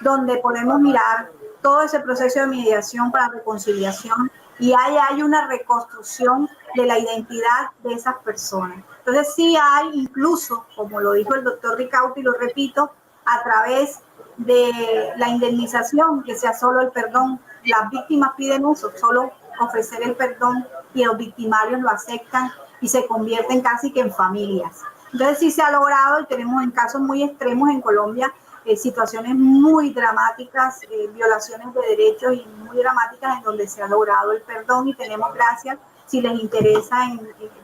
donde podemos mirar todo ese proceso de mediación para reconciliación y hay una reconstrucción de la identidad de esas personas. Entonces sí hay incluso, como lo dijo el doctor Ricaurte y lo repito, a través de la indemnización, que sea solo el perdón. Las víctimas piden eso, solo ofrecer el perdón y los victimarios lo aceptan y se convierten casi que en familias. Entonces sí se ha logrado y tenemos en casos muy extremos en Colombia situaciones muy dramáticas, violaciones de derechos y muy dramáticas en donde se ha logrado el perdón y tenemos gracias. Si les interesa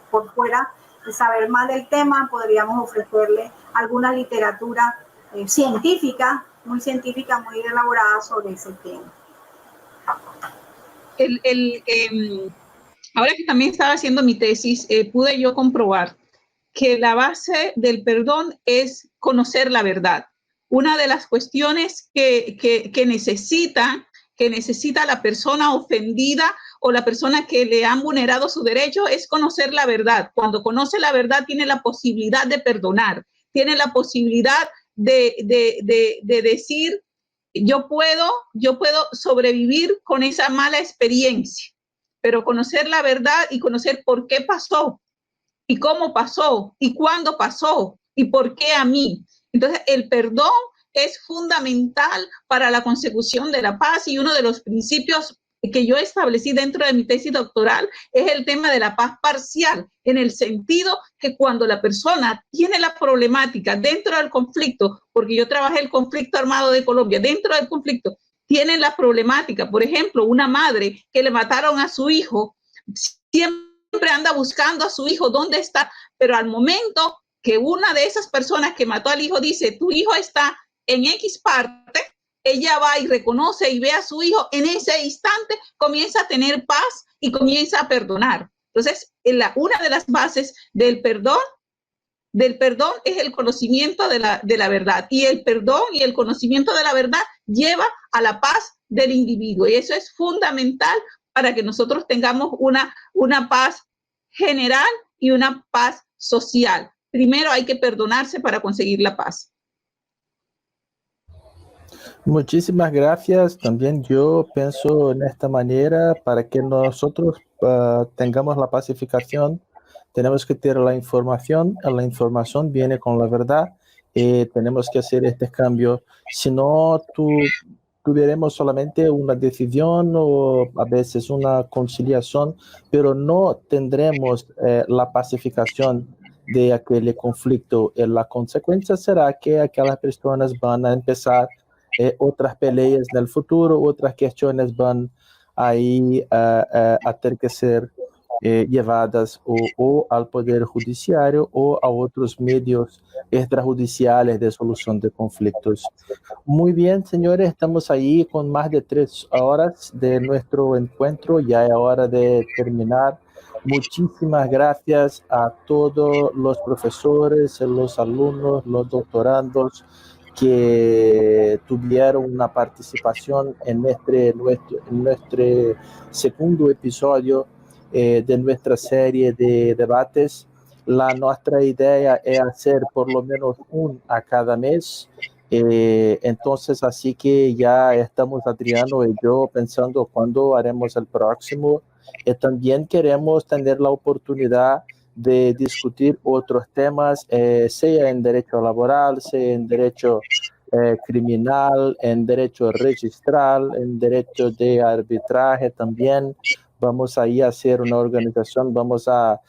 por fuera saber más del tema, podríamos ofrecerle alguna literatura científica, muy elaborada sobre ese tema. Ahora que también estaba haciendo mi tesis, pude yo comprobar que la base del perdón es conocer la verdad. Una de las cuestiones que necesita la persona ofendida o la persona que le han vulnerado su derecho es conocer la verdad. Cuando conoce la verdad, tiene la posibilidad de perdonar, tiene la posibilidad de decir, yo puedo sobrevivir con esa mala experiencia, pero conocer la verdad y conocer por qué pasó, y cómo pasó, y cuándo pasó, y por qué a mí. Entonces, el perdón es fundamental para la consecución de la paz y uno de los principios que yo establecí dentro de mi tesis doctoral es el tema de la paz parcial, en el sentido que cuando la persona tiene la problemática dentro del conflicto, porque yo trabajé el conflicto armado de Colombia, dentro del conflicto, tienen la problemática, por ejemplo, una madre que le mataron a su hijo, siempre anda buscando a su hijo, ¿dónde está? Pero al momento que una de esas personas que mató al hijo dice, tu hijo está en X parte, ella va y reconoce y ve a su hijo, en ese instante comienza a tener paz y comienza a perdonar. Entonces, una de las bases del perdón es el conocimiento de la verdad. Y el perdón y el conocimiento de la verdad lleva a la paz del individuo. Y eso es fundamental para que nosotros tengamos una paz general y una paz social. Primero hay que perdonarse para conseguir la paz. Muchísimas gracias. También yo pienso en esta manera, para que nosotros tengamos la pacificación, tenemos que tener la información viene con la verdad, tenemos que hacer este cambio. Si no, tuviéramos solamente una decisión o a veces una conciliación, pero no tendremos la pacificación de aquel conflicto. La consecuencia será que aquellas personas van a empezar otras peleas en el futuro, otras cuestiones van ahí a tener que ser llevadas o al Poder Judiciario o a otros medios extrajudiciales de solución de conflictos. Muy bien, señores, estamos ahí con más de 3 horas de nuestro encuentro, ya es hora de terminar. Muchísimas gracias a todos los profesores, los alumnos, los doctorandos que tuvieron una participación en nuestro segundo episodio de nuestra serie de debates. Nuestra idea es hacer por lo menos un a cada mes. Entonces, así que ya estamos, Adriano y yo, pensando cuándo haremos el próximo. También queremos tener la oportunidad de discutir otros temas, sea en derecho laboral, sea en derecho criminal, en derecho registral, en derecho de arbitraje también. Vamos ahí a hacer una organización, vamos a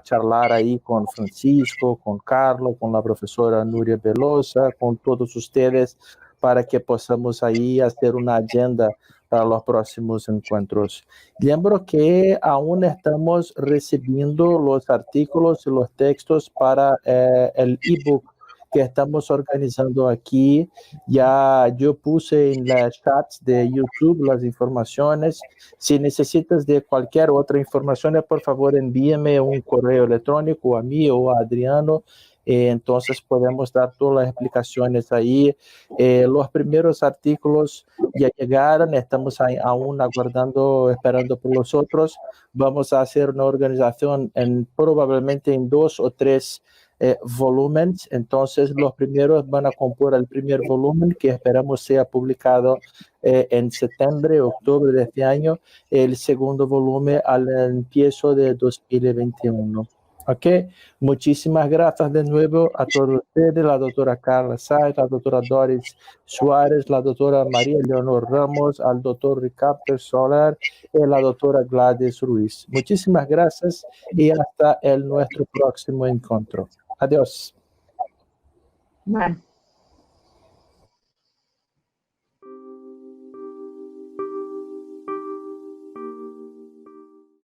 charlar ahí con Francisco, con Carlos, con la profesora Nuria Velosa, con todos ustedes, para que podamos ahí hacer una agenda para los próximos encuentros. Lembro que aún estamos recibiendo los artículos y los textos para el ebook que estamos organizando aquí. Ya yo puse en las chats de YouTube las informaciones. Si necesitas de cualquier otra información, por favor envíeme un correo electrónico a mí o a Adriano. Entonces podemos dar todas las explicaciones ahí. Los primeros artículos ya llegaron, estamos aún aguardando, esperando por los otros. Vamos a hacer una organización probablemente en 2 o 3 volúmenes. Entonces los primeros van a compor el primer volumen, que esperamos sea publicado en septiembre, octubre de este año. El segundo volumen al empiezo de 2021. Ok, muchísimas gracias de nuevo a todos ustedes, la doctora Carla Sáenz, la doctora Doris Suárez, la doctora María Leonor Ramos, al doctor Ricardo Solar y la doctora Gladys Ruiz. Muchísimas gracias y hasta nuestro próximo encuentro. Adiós. Bueno.